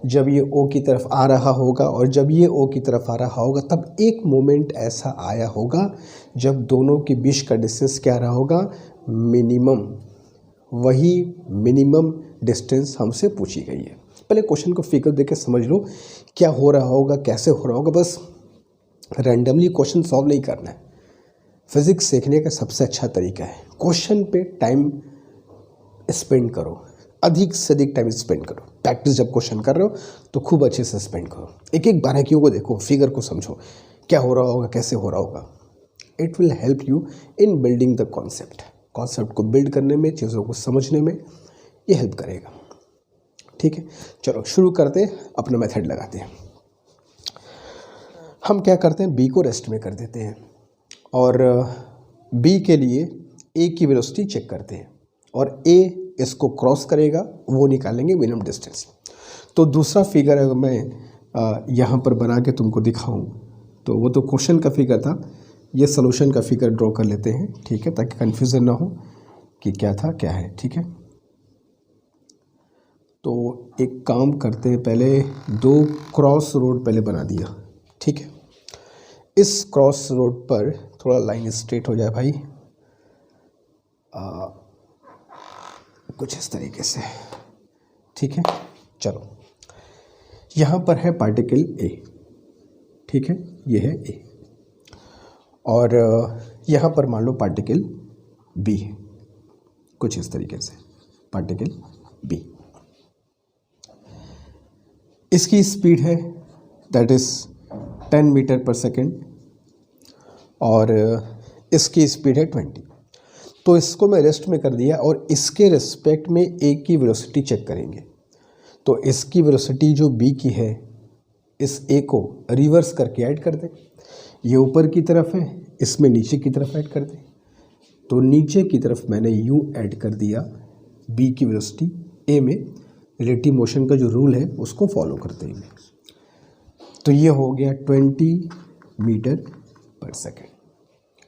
[SPEAKER 1] जब ये ओ की तरफ आ रहा होगा और जब ये ओ की तरफ आ रहा होगा, तब एक मोमेंट ऐसा आया होगा जब दोनों के बीच का डिस्टेंस क्या रहा होगा, मिनिमम। वही मिनिमम डिस्टेंस हमसे पूछी गई है। पहले क्वेश्चन को फिगर देकर समझ लो क्या हो रहा होगा, कैसे हो रहा होगा। बस रैंडमली क्वेश्चन सॉल्व नहीं करना है। फिजिक्स सीखने का सबसे अच्छा तरीका है क्वेश्चन पे टाइम स्पेंड करो, अधिक से अधिक टाइम स्पेंड करो। प्रैक्टिस जब क्वेश्चन कर रहे हो तो खूब अच्छे से स्पेंड करो। एक एक बारीकियों को देखो, फिगर को समझो, क्या हो रहा होगा, कैसे हो रहा होगा। It will help you in building the concept. Concept को बिल्ड करने में, चीज़ों को समझने में ये हेल्प करेगा। ठीक है, चलो शुरू करते हैं, अपना मेथड लगाते हैं। हम क्या करते हैं, बी को रेस्ट में कर देते हैं और बी के लिए ए की वेलोसिटी चेक करते हैं और ए इसको क्रॉस करेगा, वो निकालेंगे मिनिमम डिस्टेंस। तो दूसरा फिगर अगर मैं यहाँ पर बना के तुमको दिखाऊं, तो वो तो क्वेश्चन का फिगर था, ये सॉल्यूशन का फिगर ड्रॉ कर लेते हैं। ठीक है, ताकि कन्फ्यूज़न ना हो कि क्या था क्या है। ठीक है, तो एक काम करते हैं, पहले 2 क्रॉस रोड पहले बना दिया। ठीक है, इस क्रॉस रोड पर थोड़ा लाइन स्ट्रेट हो जाए भाई, कुछ इस तरीके से। ठीक है, चलो यहाँ पर है पार्टिकल ए। ठीक है, ये है ए और यहाँ पर मान लो पार्टिकल बी है, कुछ इस तरीके से पार्टिकल बी। इसकी स्पीड है that is 10 metre per second और इसकी स्पीड है 20। तो इसको मैं रेस्ट में कर दिया और इसके रिस्पेक्ट में ए की वेलोसिटी चेक करेंगे। तो इसकी वेलोसिटी जो बी की है, इस ए को रिवर्स करके ऐड कर दें। ये ऊपर की तरफ है, इसमें नीचे की तरफ ऐड कर दें। तो नीचे की तरफ मैंने यू ऐड कर दिया बी की वेलोसिटी ए में, रिलेटिव मोशन का जो रूल है उसको फॉलो करते हुए। तो ये हो गया 20 मीटर पर सेकेंड।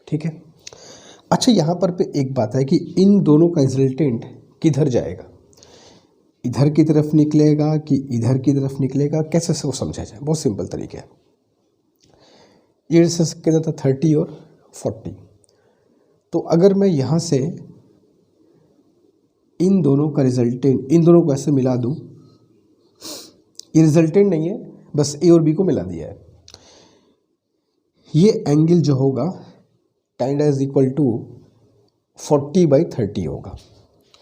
[SPEAKER 1] ठीक है। अच्छा, यहाँ पर पे एक बात है कि इन दोनों का रिजल्टेंट किधर जाएगा, इधर की तरफ निकलेगा कि इधर की तरफ निकलेगा, कैसे से वो समझा जाए। बहुत सिंपल तरीका है। ये डिस्टेंस कितना था, 30 और 40। तो अगर मैं यहाँ से इन दोनों का रिजल्टेंट, इन दोनों को ऐसे मिला दूँ, ये रिजल्टेंट नहीं है, बस ए और बी को मिला दिया है। ये एंगल जो होगा tan इज इक्वल टू 40/30 होगा।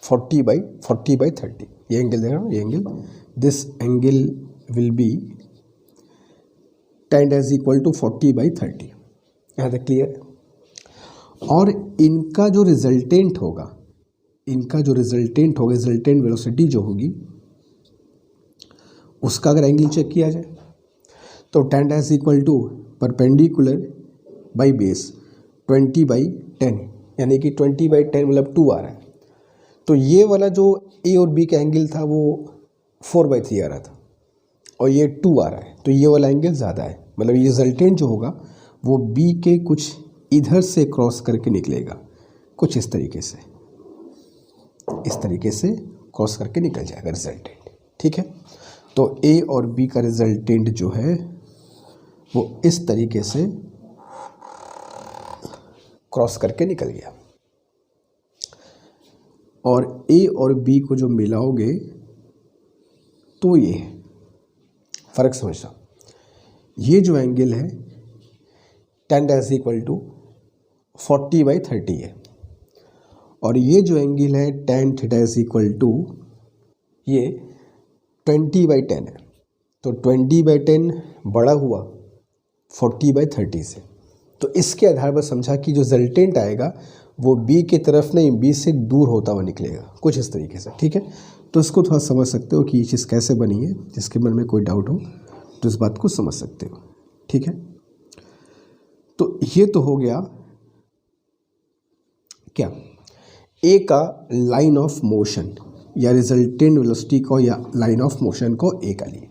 [SPEAKER 1] 40/30 ये एंगल देख रहा हूँ, ये angle, this angle will be tan is equal to 40/30। यहाँ तक क्लियर है। और इनका जो रिजल्टेंट होगा, रिजल्टेंट वेलोसिटी जो होगी, उसका अगर एंगल चेक किया जाए तो tan is equal to perpendicular by base 20/10, यानी कि 20/10 मतलब 2 आ रहा है। तो ये वाला जो ए और बी का एंगल था वो 4/3 आ रहा था और ये 2 आ रहा है, तो ये वाला एंगल ज़्यादा है। मतलब ये रिजल्टेंट जो होगा वो बी के कुछ इधर से क्रॉस करके निकलेगा, कुछ इस तरीके से क्रॉस करके निकल जाएगा रिजल्टेंट। ठीक है। तो ए और बी का रिजल्टेंट जो है वो इस तरीके से क्रॉस करके निकल गया। और ए और बी को जो मिलाओगे तो ये फ़र्क समझना, ये जो एंगल है tan इज इक्वल टू 40/30 है और ये जो एंगल है tan theta is equal to ये 20/10 है। तो 20/10 बड़ा हुआ 40/30 से। तो इसके आधार पर समझा कि जो रिजल्टेंट आएगा वो बी की तरफ नहीं, बी से दूर होता हुआ निकलेगा, कुछ इस तरीके से। ठीक है। तो इसको थोड़ा समझ सकते हो कि ये चीज़ कैसे बनी है। जिसके मन में कोई डाउट हो तो इस बात को समझ सकते हो। ठीक है। तो ये तो हो गया क्या, ए का लाइन ऑफ मोशन या रिजल्टेंट वेलोसिटी को या लाइन ऑफ मोशन को ए का लिए,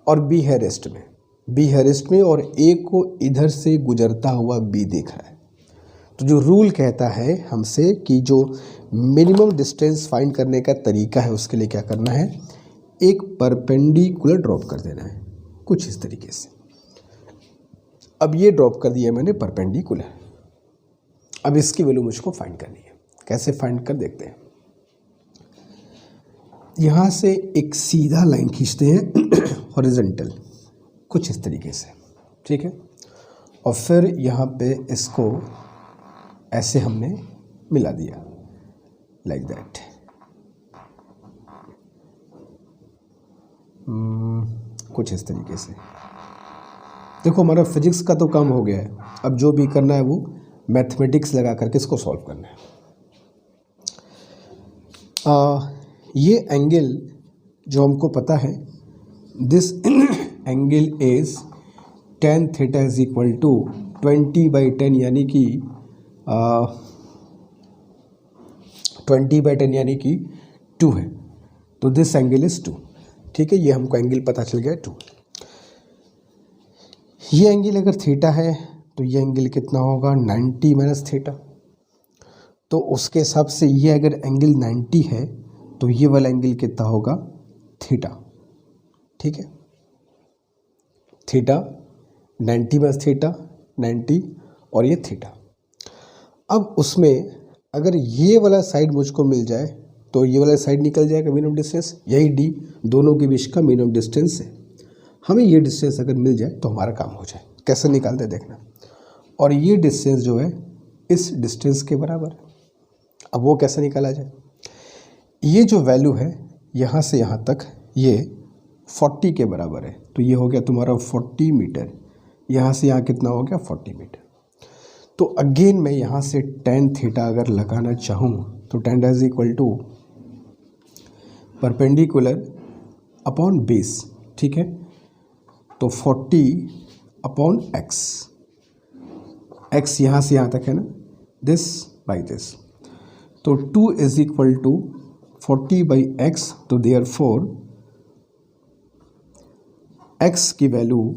[SPEAKER 1] और बी है रेस्ट में, और ए को इधर से गुजरता हुआ बी देख रहा है। तो जो रूल कहता है हमसे कि जो मिनिमम डिस्टेंस फाइंड करने का तरीका है, उसके लिए क्या करना है, एक परपेंडिकुलर ड्रॉप कर देना है, कुछ इस तरीके से। अब ये ड्रॉप कर दिया मैंने परपेंडिकुलर। अब इसकी वैल्यू मुझको फाइंड करनी है। कैसे फाइंड कर देखते हैं। यहाँ से एक सीधा लाइन खींचते हैं हॉरिजॉन्टल, कुछ इस तरीके से। ठीक है। और फिर यहाँ पे इसको ऐसे हमने मिला दिया, लाइक दैट। कुछ इस तरीके से। देखो हमारा फिजिक्स का तो काम हो गया है, अब जो भी करना है वो मैथमेटिक्स लगा करके इसको सॉल्व करना है। ये एंगल जो हमको पता है, this angle is tan theta is equal to 20/10, यानी कि 20/10 यानी कि 2 है। तो दिस एंगल इज 2। ठीक है। ये हमको एंगल पता चल गया 2। ये एंगल अगर थीटा है तो ये एंगल कितना होगा, 90 माइनस थीटा। तो उसके हिसाब से ये अगर एंगल 90 है तो ये वाला एंगल कितना होगा, थीटा। ठीक है। थीटा 90 माइनस थीटा 90, और ये थीटा। अब उसमें अगर ये वाला साइड मुझको मिल जाए तो ये वाला साइड निकल जाएगा मिनिमम डिस्टेंस, यही डी दोनों के बीच का मिनिमम डिस्टेंस है। हमें ये डिस्टेंस अगर मिल जाए तो हमारा काम हो जाए। कैसे निकालते देखना। और ये डिस्टेंस जो है इस डिस्टेंस के बराबर है। अब वो कैसे निकाला जाए। ये जो वैल्यू है यहाँ से यहाँ तक ये 40 के बराबर है, तो ये हो गया तुम्हारा 40 मीटर। यहाँ से यहाँ कितना हो गया, 40 मीटर। तो अगेन मैं यहाँ से tan थीटा अगर लगाना चाहूँ तो tan is equal to perpendicular upon base, ठीक है। तो 40 अपॉन x, x यहाँ से यहाँ तक है ना, दिस बाई दिस, तो 2 is equal to 40 by x, तो देयरफॉर x की वैल्यू,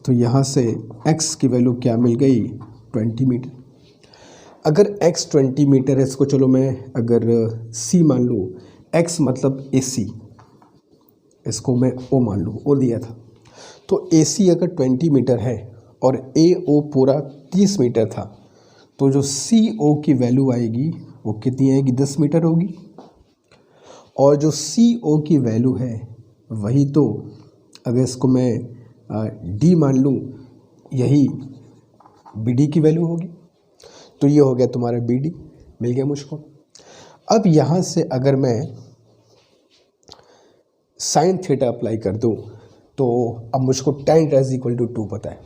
[SPEAKER 1] तो यहाँ से x की वैल्यू क्या मिल गई 20 मीटर। अगर x 20 मीटर है, इसको चलो मैं अगर c मान लूँ, x मतलब AC, इसको मैं O मान लूँ, O दिया था, तो AC अगर 20 मीटर है और AO पूरा 30 मीटर था, तो जो CO की वैल्यू आएगी वो कितनी आएगी, 10 मीटर होगी। और जो CO की वैल्यू है वही तो, अगर इसको मैं D मान लूँ, यही BD की वैल्यू होगी। तो ये हो गया तुम्हारा BD, मिल गया मुझको। अब यहाँ से अगर मैं साइन थीटा अप्लाई कर दूँ, तो अब मुझको tan theta is equal to 2 पता है,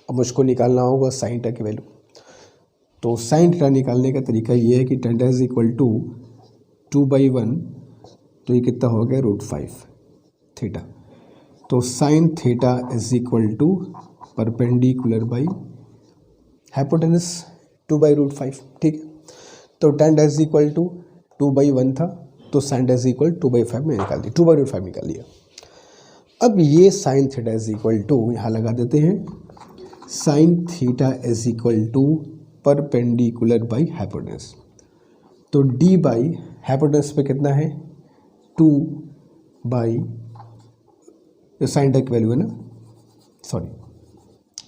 [SPEAKER 1] अब मुझको निकालना होगा साइन थीटा की वैल्यू। तो साइन थीटा निकालने का तरीका ये है कि tan theta is equal to 2/1, तो ये कितना हो गया √5 थीटा। तो sine theta is equal to perpendicular by hypotenuse 2/√5, ठीक है। तो tan theta is equal to 2/1 था, तो साइन थीटा इज इक्वल 2/5 में निकाल दिया, 2/√5 निकाल लिया। अब ये sine theta is equal to यहाँ लगा देते हैं, sine theta is equal to perpendicular by hypotenuse. तो d बाई हाइपोटेनस पे कितना है 2 बाई, साइन थीटा की वैल्यू है ना, सॉरी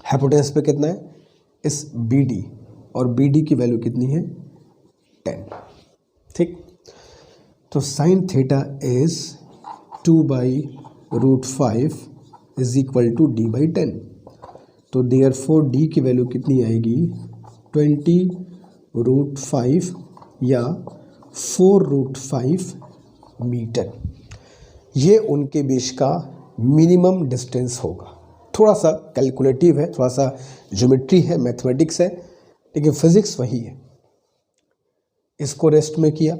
[SPEAKER 1] हाइपोटेनस पे कितना है इस BD, और BD की वैल्यू कितनी है 10, ठीक। तो sine theta is 2/√5 is equal to D/10। तो देयरफॉर D की वैल्यू कितनी आएगी 20√5 या 4√5 मीटर। ये उनके बीच का मिनिमम डिस्टेंस होगा। थोड़ा सा कैलकुलेटिव है, थोड़ा सा ज्योमेट्री है, मैथमेटिक्स है, लेकिन फिजिक्स वही है। इसको रेस्ट में किया,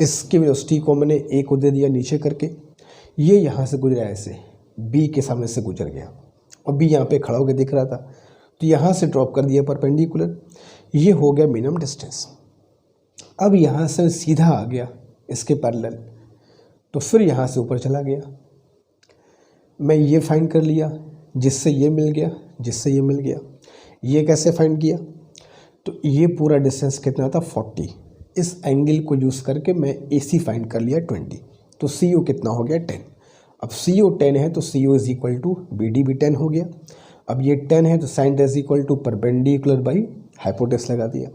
[SPEAKER 1] इसकी वेलोसिटी को मैंने A को दे दिया नीचे करके, ये यहाँ से गुजरा ऐसे B के सामने से गुजर गया, और B यहाँ पे खड़ा होकर दिख रहा था, तो यहाँ से ड्रॉप कर दिया परपेंडिकुलर, ये हो गया मिनिमम डिस्टेंस। अब यहाँ से सीधा आ गया इसके पैरेलल, तो फिर यहाँ से ऊपर चला गया, मैं ये फाइंड कर लिया, जिससे ये मिल गया, जिससे ये मिल गया। ये कैसे फाइंड किया, तो ये पूरा डिस्टेंस कितना था 40, इस एंगल को यूज़ करके मैं AC फाइंड कर लिया 20, तो CO कितना हो गया 10। अब CO 10 है तो CO is equal to BD भी 10 हो गया। अब ये 10 है तो sine theta is equal to perpendicular by hypotenuse लगा दिया।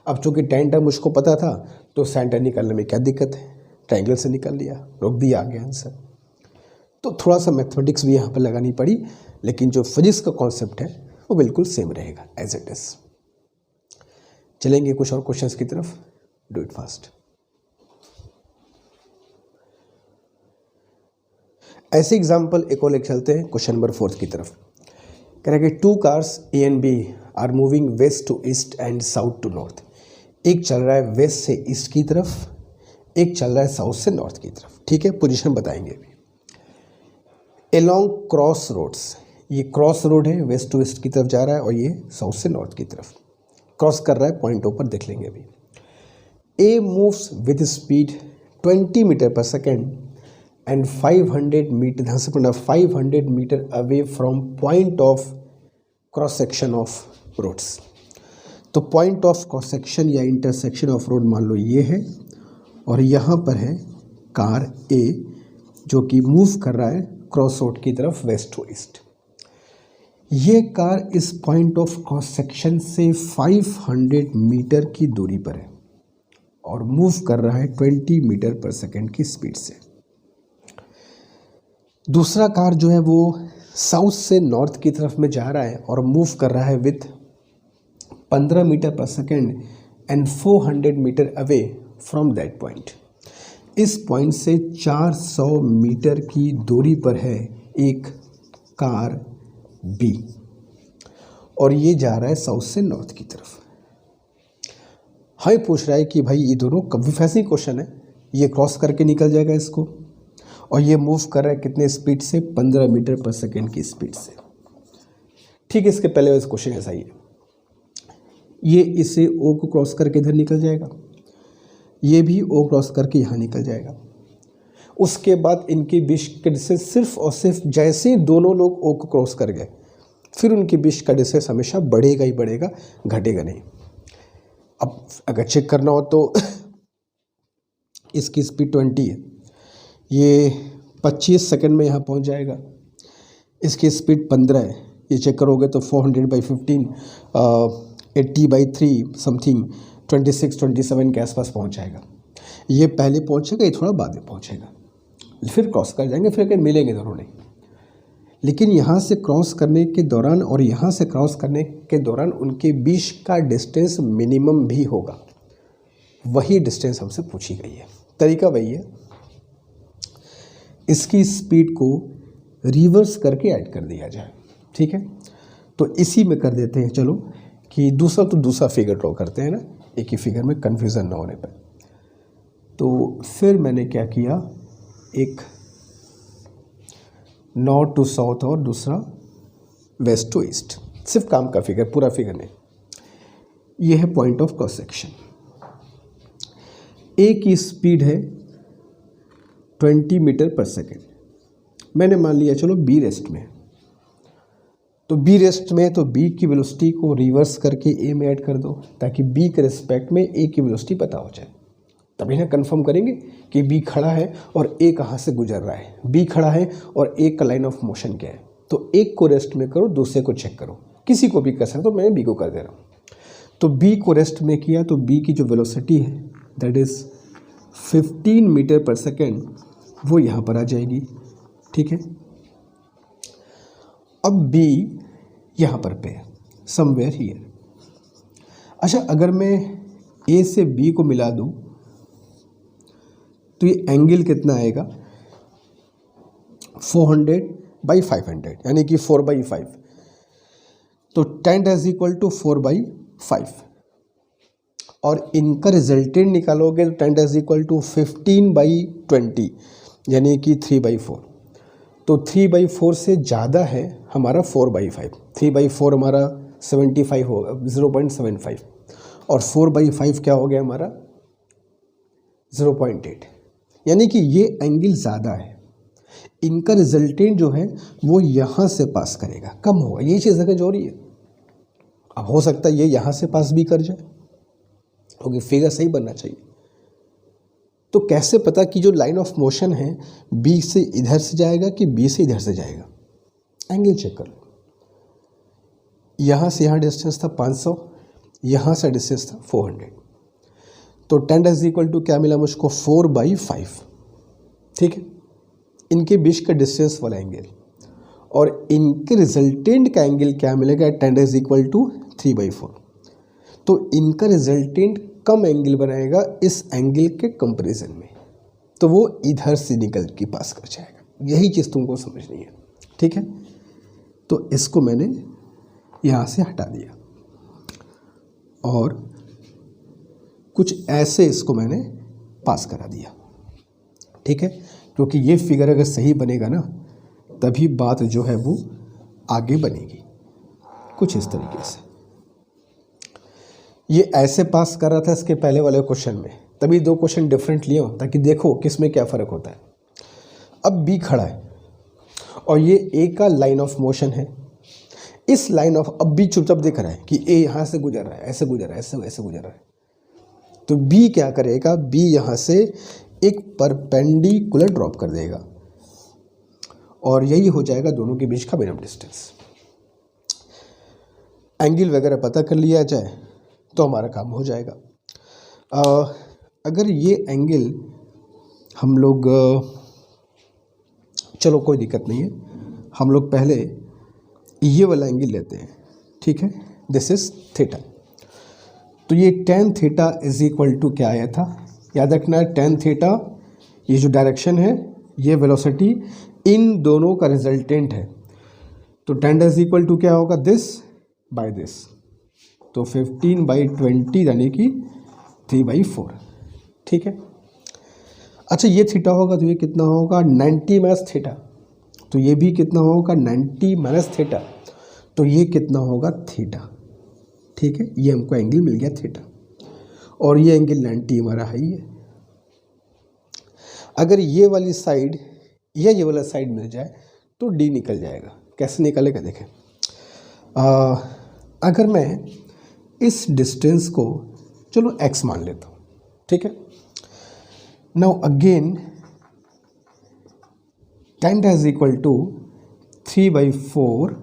[SPEAKER 1] अब चूँकि tan थीटा मुझको पता था, तो साइन थीटा निकालने में क्या दिक्कत है, ट्रायंगल से निकाल लिया, रोक दिया, आ गया आंसर। तो थोड़ा सा मैथमेटिक्स भी यहाँ पर लगानी पड़ी, लेकिन जो फिजिक्स का कॉन्सेप्ट है वो बिल्कुल सेम रहेगा एज इट इज़। चलेंगे कुछ और क्वेश्चंस की तरफ, डू इट फास्ट। ऐसे एग्जाम्पल एक और लेकर चलते हैं क्वेश्चन नंबर 4 की तरफ। कह रहा है कि 2 cars A and B are moving west to east and south to north. एक चल रहा है वेस्ट से ईस्ट की तरफ, एक चल रहा है साउथ से नॉर्थ की तरफ, ठीक है। पोजीशन बताएंगे अभी। एलॉन्ग क्रॉस रोड्स, ये क्रॉस रोड है, वेस्ट टू ईस्ट की तरफ जा रहा है, और ये साउथ से नॉर्थ की तरफ क्रॉस कर रहा है, पॉइंटों पर देख लेंगे अभी। A moves with speed 20 meter per second and 500 meter, ध्यान से पढ़ना, 500 meter away from point of cross section of roads. तो पॉइंट ऑफ क्रॉस सेक्शन या इंटरसेक्शन ऑफ रोड मान लो ये है, और यहाँ पर है कार A जो कि मूव कर रहा है क्रॉस रोड की तरफ वेस्ट टू ईस्ट। ये कार इस पॉइंट ऑफ क्रॉस सेक्शन से 500 मीटर की दूरी पर है और मूव कर रहा है 20 मीटर पर सेकेंड की स्पीड से। दूसरा कार जो है वो साउथ से नॉर्थ की तरफ में जा रहा है और मूव कर रहा है with 15 meter per second and 400 meter away from that point. इस पॉइंट से 400 मीटर की दूरी पर है एक कार B। और ये जा रहा है साउथ से नॉर्थ की तरफ। हमें पूछ रहा है कि भाई ये दोनों कभी फैसी क्वेश्चन है, ये क्रॉस करके निकल जाएगा इसको, और ये मूव कर रहा है कितने स्पीड से, 15 मीटर पर सेकेंड की स्पीड से। ठीक है, इसके पहले वाला क्वेश्चन ऐसा ही है, ये इसे ओ को क्रॉस करके इधर निकल जाएगा, ये भी ओ क्रॉस करके यहाँ निकल जाएगा। उसके बाद इनके बीच का डिस्टेंस सिर्फ और सिर्फ जैसे ही दोनों लोग ओ को क्रॉस कर गए, फिर उनके बीच का डिस्टेंस हमेशा बढ़ेगा ही बढ़ेगा, घटेगा नहीं। अब अगर चेक करना हो तो इसकी स्पीड 20 है, ये 25 सेकंड में यहाँ पहुँच जाएगा। इसकी स्पीड 15 है, ये चेक करोगे तो 400/15 80/3 समथिंग 26-27 के आसपास पहुँच जाएगा। ये पहले पहुँचेगा, ये थोड़ा बाद में पहुँचेगा, फिर क्रॉस कर जाएंगे, फिर कहीं मिलेंगे दोनों नहीं। लेकिन यहाँ से क्रॉस करने के दौरान और यहाँ से क्रॉस करने के दौरान उनके बीच का डिस्टेंस मिनिमम भी होगा, वही डिस्टेंस हमसे पूछी गई है। तरीका वही है, इसकी स्पीड को रिवर्स करके ऐड कर दिया जाए। ठीक है, तो इसी में कर देते हैं, चलो कि दूसरा फिगर ड्रॉ करते हैं ना, एक ही फिगर में कन्फ्यूज़न ना होने पर। तो फिर मैंने क्या किया, एक नॉर्थ टू साउथ और दूसरा वेस्ट टू ईस्ट, सिर्फ काम का फिगर, पूरा फिगर नहीं। ये है पॉइंट ऑफ क्रॉस सेक्शन। ए की स्पीड है 20 मीटर पर सेकेंड। मैंने मान लिया चलो बी रेस्ट में, तो बी रेस्ट में तो बी की वेलोसिटी को रिवर्स करके ए में ऐड कर दो, ताकि बी के रिस्पेक्ट में ए की वेलोसिटी पता हो जाए। तभी ना कंफर्म करेंगे कि बी खड़ा है और ए कहाँ से गुजर रहा है, बी खड़ा है और ए का लाइन ऑफ मोशन क्या है। तो एक को रेस्ट में करो, दूसरे को चेक करो, किसी को भी कर सकते हो, तो मैं बी को कर दे रहा हूँ। तो बी को रेस्ट में किया तो बी की जो वेलोसिटी है that is 15 meter per second, वो यहाँ पर आ जाएगी। ठीक है, अब बी यहाँ पर पे है, समवेयर हियर। अच्छा, अगर मैं ए से बी को मिला दूँ तो ये एंगल कितना आएगा, 400/500, यानी कि 4/5। तो tan इज इक्वल टू 4/5, और इनका रिजल्टेंट निकालोगे तो tan इज इक्वल टू 15/20, यानी कि 3/4। तो 3/4 से ज़्यादा है हमारा 4/5। 3/4 हमारा 75 होगा, 0.75, और 4/5 क्या हो गया हमारा 0.8, यानी कि ये एंगल ज़्यादा है। इनका रिजल्टेंट जो है वो यहाँ से पास करेगा, कम होगा। ये चीज़ समझ हो रही है। अब हो सकता है ये यहाँ से पास भी कर जाए, क्योंकि फिगर सही बनना चाहिए। तो कैसे पता कि जो लाइन ऑफ मोशन है बी से इधर से जाएगा कि बी से इधर से जाएगा, एंगल चेक कर लो। यहाँ से यहाँ डिस्टेंस था 500, यहाँ से डिस्टेंस था 400, तो tan इज इक्वल टू क्या मिला मुझको 4/5। ठीक है, इनके बीच का डिस्टेंस वाला एंगल, और इनके रिजल्टेंट का एंगल क्या मिलेगा, tan इज इक्वल टू 3/4। तो इनका रिजल्टेंट कम एंगल बनाएगा इस एंगल के कंपैरिजन में, तो वो इधर से निकल के पास कर जाएगा। यही चीज़ तुमको समझनी है। ठीक है, तो इसको मैंने यहाँ से हटा दिया और कुछ ऐसे इसको मैंने पास करा दिया। ठीक है, क्योंकि ये फिगर अगर सही बनेगा ना, तभी बात जो है वो आगे बनेगी। कुछ इस तरीके से ये ऐसे पास कर रहा था इसके पहले वाले क्वेश्चन में, तभी दो क्वेश्चन डिफरेंट लिए हो ताकि देखो किस में क्या फ़र्क होता है। अब बी खड़ा है और ये ए का लाइन ऑफ मोशन है। इस लाइन ऑफ, अब बी चुपचाप देख रहा है कि ए यहाँ से गुजर रहा है, ऐसे गुजर रहा है, ऐसे गुजर रहा है। तो बी क्या करेगा, बी यहाँ से एक परपेंडिकुलर ड्रॉप कर देगा, और यही हो जाएगा दोनों के बीच का मिनिमम डिस्टेंस। एंगल वगैरह पता कर लिया जाए तो हमारा काम हो जाएगा। अगर ये एंगल हम लोग, चलो कोई दिक्कत नहीं है, हम लोग पहले ये वाला एंगल लेते हैं। ठीक है, दिस इज थीटा। तो ये tan theta is equal to क्या आया था, याद रखना है, tan थीटा ये जो डायरेक्शन है, ये वेलोसिटी, इन दोनों का रिजल्टेंट है। तो tan इज इक्वल टू क्या होगा, दिस बाय दिस, तो 15/20 यानी कि 3/4, ठीक है। अच्छा ये थीटा होगा तो ये कितना होगा 90 माइनस थीटा, तो ये भी कितना होगा 90 माइनस थीटा, तो ये कितना होगा थीटा, ठीक है। ये हमको एंगल मिल गया थीटा, और ये एंगल 90 हमारा हाई है। अगर ये वाली साइड या ये वाला साइड मिल जाए तो डी निकल जाएगा। कैसे निकलेगा देखें, अगर मैं इस डिस्टेंस को चलो x मान लेता हूँ, ठीक है। Now again tan is equal to 3/4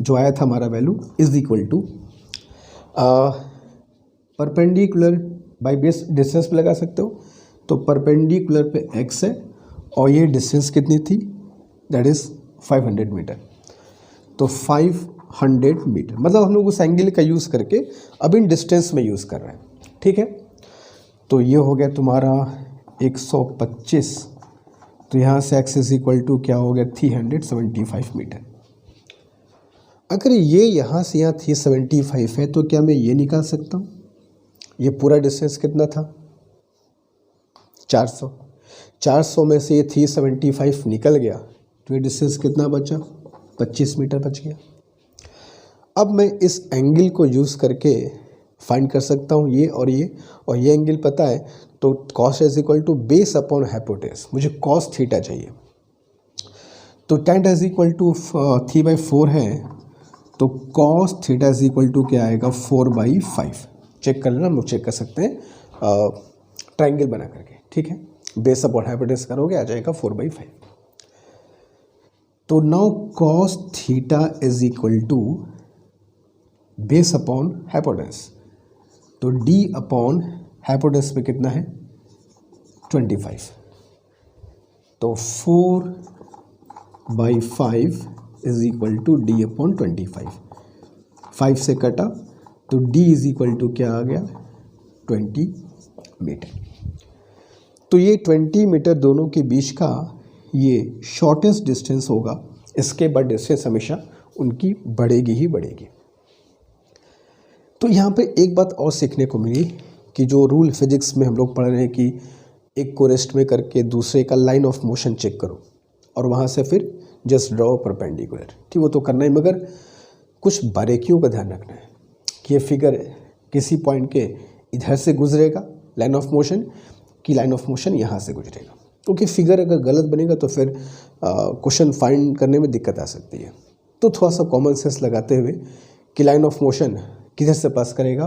[SPEAKER 1] जो आया था हमारा value is equal to perpendicular by base distance पे लगा सकते हो, तो परपेंडिकुलर पे x है और ये डिस्टेंस कितनी थी, दैट इज़ 500 मीटर, तो 500 मीटर मतलब हम लोग उस एंगल का यूज़ करके अब इन डिस्टेंस में यूज़ कर रहे हैं, ठीक है। तो ये हो गया तुम्हारा 125, तो यहाँ से x इज इक्वल टू क्या हो गया 375 मीटर। अगर ये यहाँ से यहाँ 375 है तो क्या मैं ये निकाल सकता हूँ, ये पूरा डिस्टेंस कितना था 400 में से ये 375 निकल गया तो ये डिस्टेंस कितना बचा 25 मीटर बच गया। अब मैं इस एंगल को यूज़ करके फाइंड कर सकता हूँ ये और ये एंगल पता है, तो cos is equal to base upon hypotenuse, मुझे कॉस थीटा चाहिए, तो tan इज इक्वल टू 3/4 है, तो cos theta is equal to क्या आएगा 4/5। चेक कर लेना, हम लोग चेक कर सकते हैं ट्राइंगल बना करके, ठीक है। बेस अपॉन हाइपोटेनस करोगे आ जाएगा 4/5। तो now cos theta is equal to base upon hypotenuse, तो d अपॉन हाइपोटेनस पे कितना है 25, तो 4/5 is equal to d upon 25, 5 से कटा तो d इज इक्वल टू क्या आ गया 20 मीटर। तो ये 20 मीटर दोनों के बीच का ये शॉर्टेस्ट डिस्टेंस होगा, इसके बाद डिस्टेंस हमेशा उनकी बढ़ेगी ही बढ़ेगी। तो यहाँ पे एक बात और सीखने को मिली कि जो रूल फिजिक्स में हम लोग पढ़ रहे हैं कि एक को रेस्ट में करके दूसरे का लाइन ऑफ मोशन चेक करो और वहाँ से फिर जस्ट ड्रॉ परपेंडिकुलर, ठीक वो तो करना है, मगर कुछ बारीकियों का ध्यान रखना है कि ये फिगर किसी पॉइंट के इधर से गुजरेगा लाइन ऑफ मोशन कि लाइन ऑफ मोशन यहाँ से गुजरेगा, क्योंकि फिगर अगर गलत बनेगा तो फिर क्वेश्चन फाइंड करने में दिक्कत आ सकती है। तो थोड़ा सा कॉमन सेंस लगाते हुए कि लाइन ऑफ मोशन किधर से पास करेगा,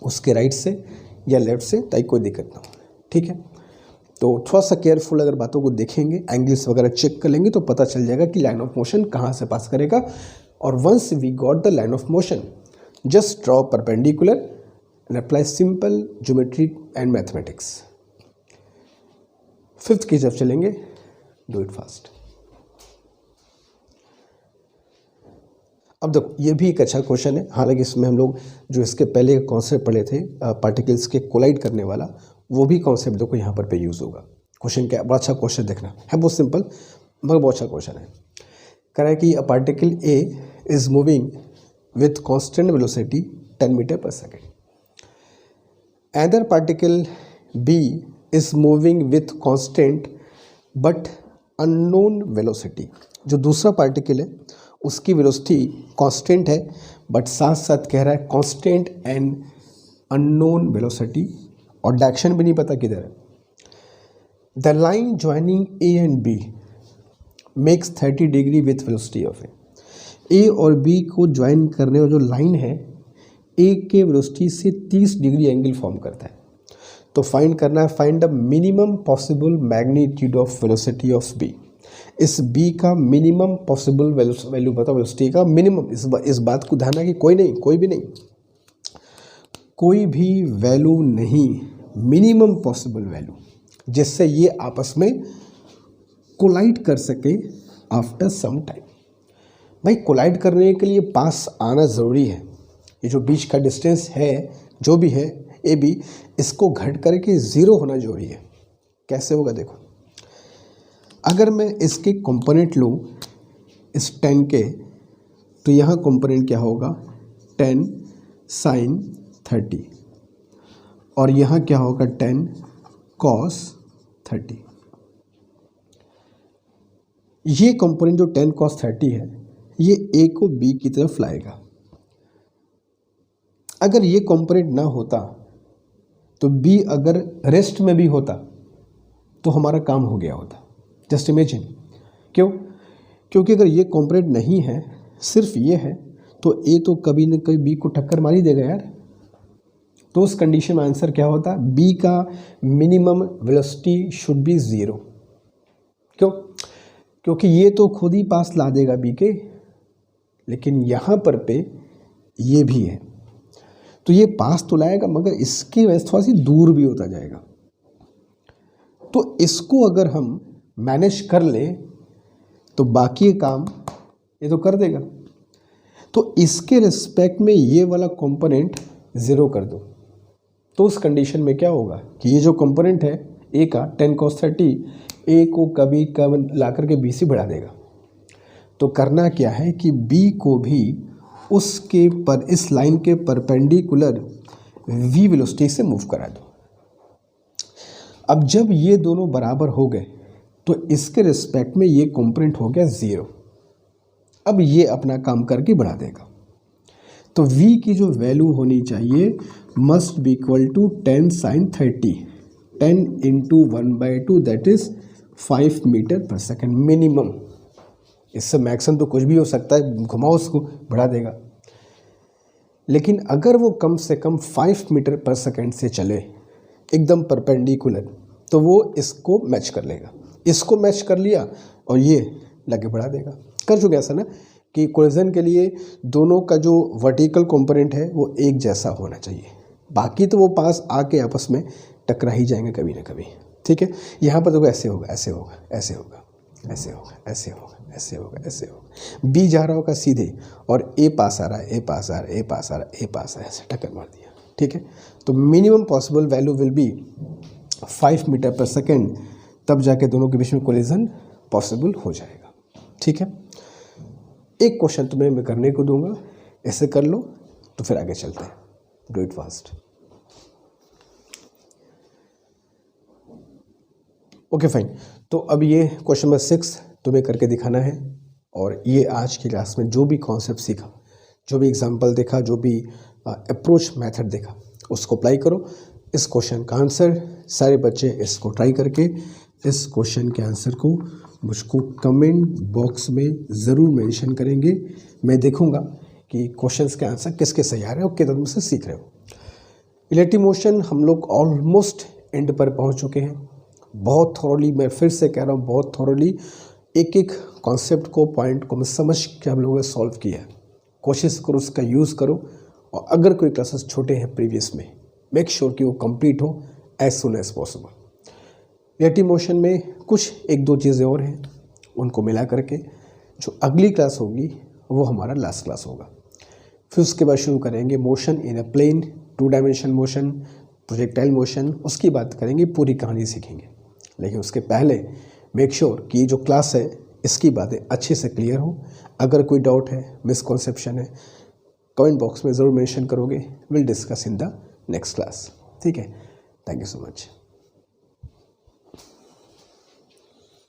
[SPEAKER 1] उसके राइट से या लेफ्ट से, ताकि कोई दिक्कत ना हो, ठीक है। तो थोड़ा सा केयरफुल अगर बातों को देखेंगे, एंगल्स वगैरह चेक कर लेंगे तो पता चल जाएगा कि लाइन ऑफ मोशन कहाँ से पास करेगा। और once we got the line of motion just draw perpendicular and apply simple geometry and mathematics. Fifth की जब चलेंगे, डू इट फास्ट। अब देखो ये भी एक अच्छा क्वेश्चन है, हालांकि इसमें हम लोग जो इसके पहले कॉन्सेप्ट पढ़े थे पार्टिकल्स के कोलाइड करने वाला, वो भी कॉन्सेप्ट देखो यहाँ पर पे यूज़ होगा। क्वेश्चन क्या, बड़ा अच्छा क्वेश्चन देखना है, बहुत सिंपल मगर बहुत अच्छा क्वेश्चन है। कह रहा है कि a particle A is moving with constant velocity 10 metre per second, other particle B is moving with constant but unknown velocity. जो दूसरा पार्टिकल है उसकी वेलोसिटी कांस्टेंट है, बट साथ साथ कह रहा है कांस्टेंट एंड अननोन वेलोसिटी, और डायरेक्शन भी नहीं पता किधर है। The line joining A and B makes 30 degree with velocity of A और बी को ज्वाइन करने वाला जो लाइन है ए के वेलोसिटी से 30 डिग्री एंगल फॉर्म करता है। तो फाइंड करना है, find the minimum possible magnitude of velocity of B. इस बी का मिनिमम पॉसिबल वैल्यू बताओ, वेलोसिटी का मिनिमम। इस बात को ध्यान है कि कोई भी वैल्यू नहीं, मिनिमम पॉसिबल वैल्यू, जिससे ये आपस में कोलाइड कर सके आफ्टर सम टाइम। भाई कोलाइड करने के लिए पास आना ज़रूरी है। ये जो बीच का डिस्टेंस है जो भी है ए बी, इसको घट करके 0 होना जरूरी है। कैसे होगा देखो, अगर मैं इसके कंपोनेंट लूँ इस 10 के, तो यहाँ कंपोनेंट क्या होगा 10 sin 30 और यहाँ क्या होगा 10 cos 30। ये कंपोनेंट जो 10 cos 30 है ये a को b की तरफ लाएगा। अगर ये कंपोनेंट ना होता तो b अगर रेस्ट में भी होता तो हमारा काम हो गया होता। जस्ट इमेजिन, क्यों? क्योंकि अगर ये कंपोनेंट नहीं है, सिर्फ ये है, तो a तो कभी न कभी b को टक्कर मार ही देगा यार। तो उस कंडीशन में आंसर क्या होता? b का मिनिमम वेलोसिटी शुड बी 0। क्यों? क्योंकि ये तो खुद ही पास ला देगा b के, लेकिन यहाँ पर पे ये भी है तो ये पास तो लाएगा मगर इसकी वजह से थोड़ा सी दूर भी होता जाएगा। तो इसको अगर हम मैनेज कर ले तो बाकी काम ये तो कर देगा। तो इसके रिस्पेक्ट में ये वाला कंपोनेंट 0 कर दो। तो उस कंडीशन में क्या होगा कि ये जो कंपोनेंट है a का 10 cos 30 a को कभी ला करके b से बढ़ा देगा। तो करना क्या है कि b को भी उसके पर इस लाइन के परपेंडिकुलर v वेलोसिटी से मूव करा दो। अब जब ये दोनों बराबर हो गए तो इसके रिस्पेक्ट में ये कंपोनेंट हो गया 0। अब ये अपना काम करके बढ़ा देगा। तो v की जो वैल्यू होनी चाहिए must be equal to 10 sin 30, 10 into 1/2 that is 5 meter per second minimum. इससे मैक्सिमम तो कुछ भी हो सकता है, घुमाओ उसको बढ़ा देगा। लेकिन अगर वो कम से कम 5 मीटर पर सेकेंड से चले एकदम परपेंडिकुलर तो वो इसको मैच कर लेगा। इसको मैच कर लिया और ये लगे बढ़ा देगा। कर चुके ऐसा ना कि कोलिजन के लिए दोनों का जो वर्टिकल कंपोनेंट है वो एक जैसा होना चाहिए, बाकी तो वो पास आके आपस में टकरा ही जाएंगे कभी ना कभी। ठीक है, यहाँ पर देखो ऐसे होगा, ऐसे होगा, ऐसे होगा, ऐसे होगा, ऐसे होगा, ऐसे होगा, ऐसे होगा। बी जा रहा होगा सीधे और ए पास आ रहा है, ए पास आ रहा है, ए पास आ रहा है, ए पास आ रहा है, ऐसे टक्कर मार दिया। ठीक है, तो minimum possible value will be 5 meter per second, तब जाके दोनों के बीच में कोलिजन पॉसिबल हो जाएगा। ठीक है, एक क्वेश्चन तुम्हें मैं करने को दूंगा, ऐसे कर लो तो फिर आगे चलते हैं। Do it fast. Okay fine. तो अब ये क्वेश्चन नंबर 6 तुम्हें करके दिखाना है और ये आज की क्लास में जो भी कॉन्सेप्ट सीखा, जो भी एग्जांपल देखा, जो भी अप्रोच मेथड देखा, उसको अप्लाई करो। इस क्वेश्चन का आंसर सारे बच्चे इसको ट्राई करके इस क्वेश्चन के आंसर को मुझको कमेंट बॉक्स में ज़रूर मेंशन करेंगे। मैं देखूंगा कि क्वेश्चंस के आंसर किसके सही आ रहे हो, कितने से सीख रहे हो। रिलेटिव मोशन हम लोग ऑलमोस्ट एंड पर पहुंच चुके हैं। बहुत थॉरली, मैं फिर से कह रहा हूँ, बहुत थॉरली एक एक कॉन्सेप्ट को, पॉइंट को मैं समझ के हम लोगों ने सॉल्व किया है। कोशिश करो उसका यूज़ करो और अगर कोई क्लासेस छोटे हैं प्रीवियस में, मेक श्योर कि वो कंप्लीट हो as soon as possible. Relative motion में कुछ 1-2 चीज़ें और हैं, उनको मिला करके जो अगली क्लास होगी वो हमारा लास्ट क्लास होगा। फिर उसके बाद शुरू करेंगे motion in a plane, 2 dimension motion, projectile motion, उसकी बात करेंगे, पूरी कहानी सीखेंगे। लेकिन उसके पहले मेक श्योर कि जो क्लास है इसकी बातें अच्छे से क्लियर हो। अगर कोई डाउट है, मिसकॉन्सेप्शन है, कमेंट बॉक्स में ज़रूर मेंशन करोगे। Will discuss in the next class. ठीक है, थैंक यू सो मच।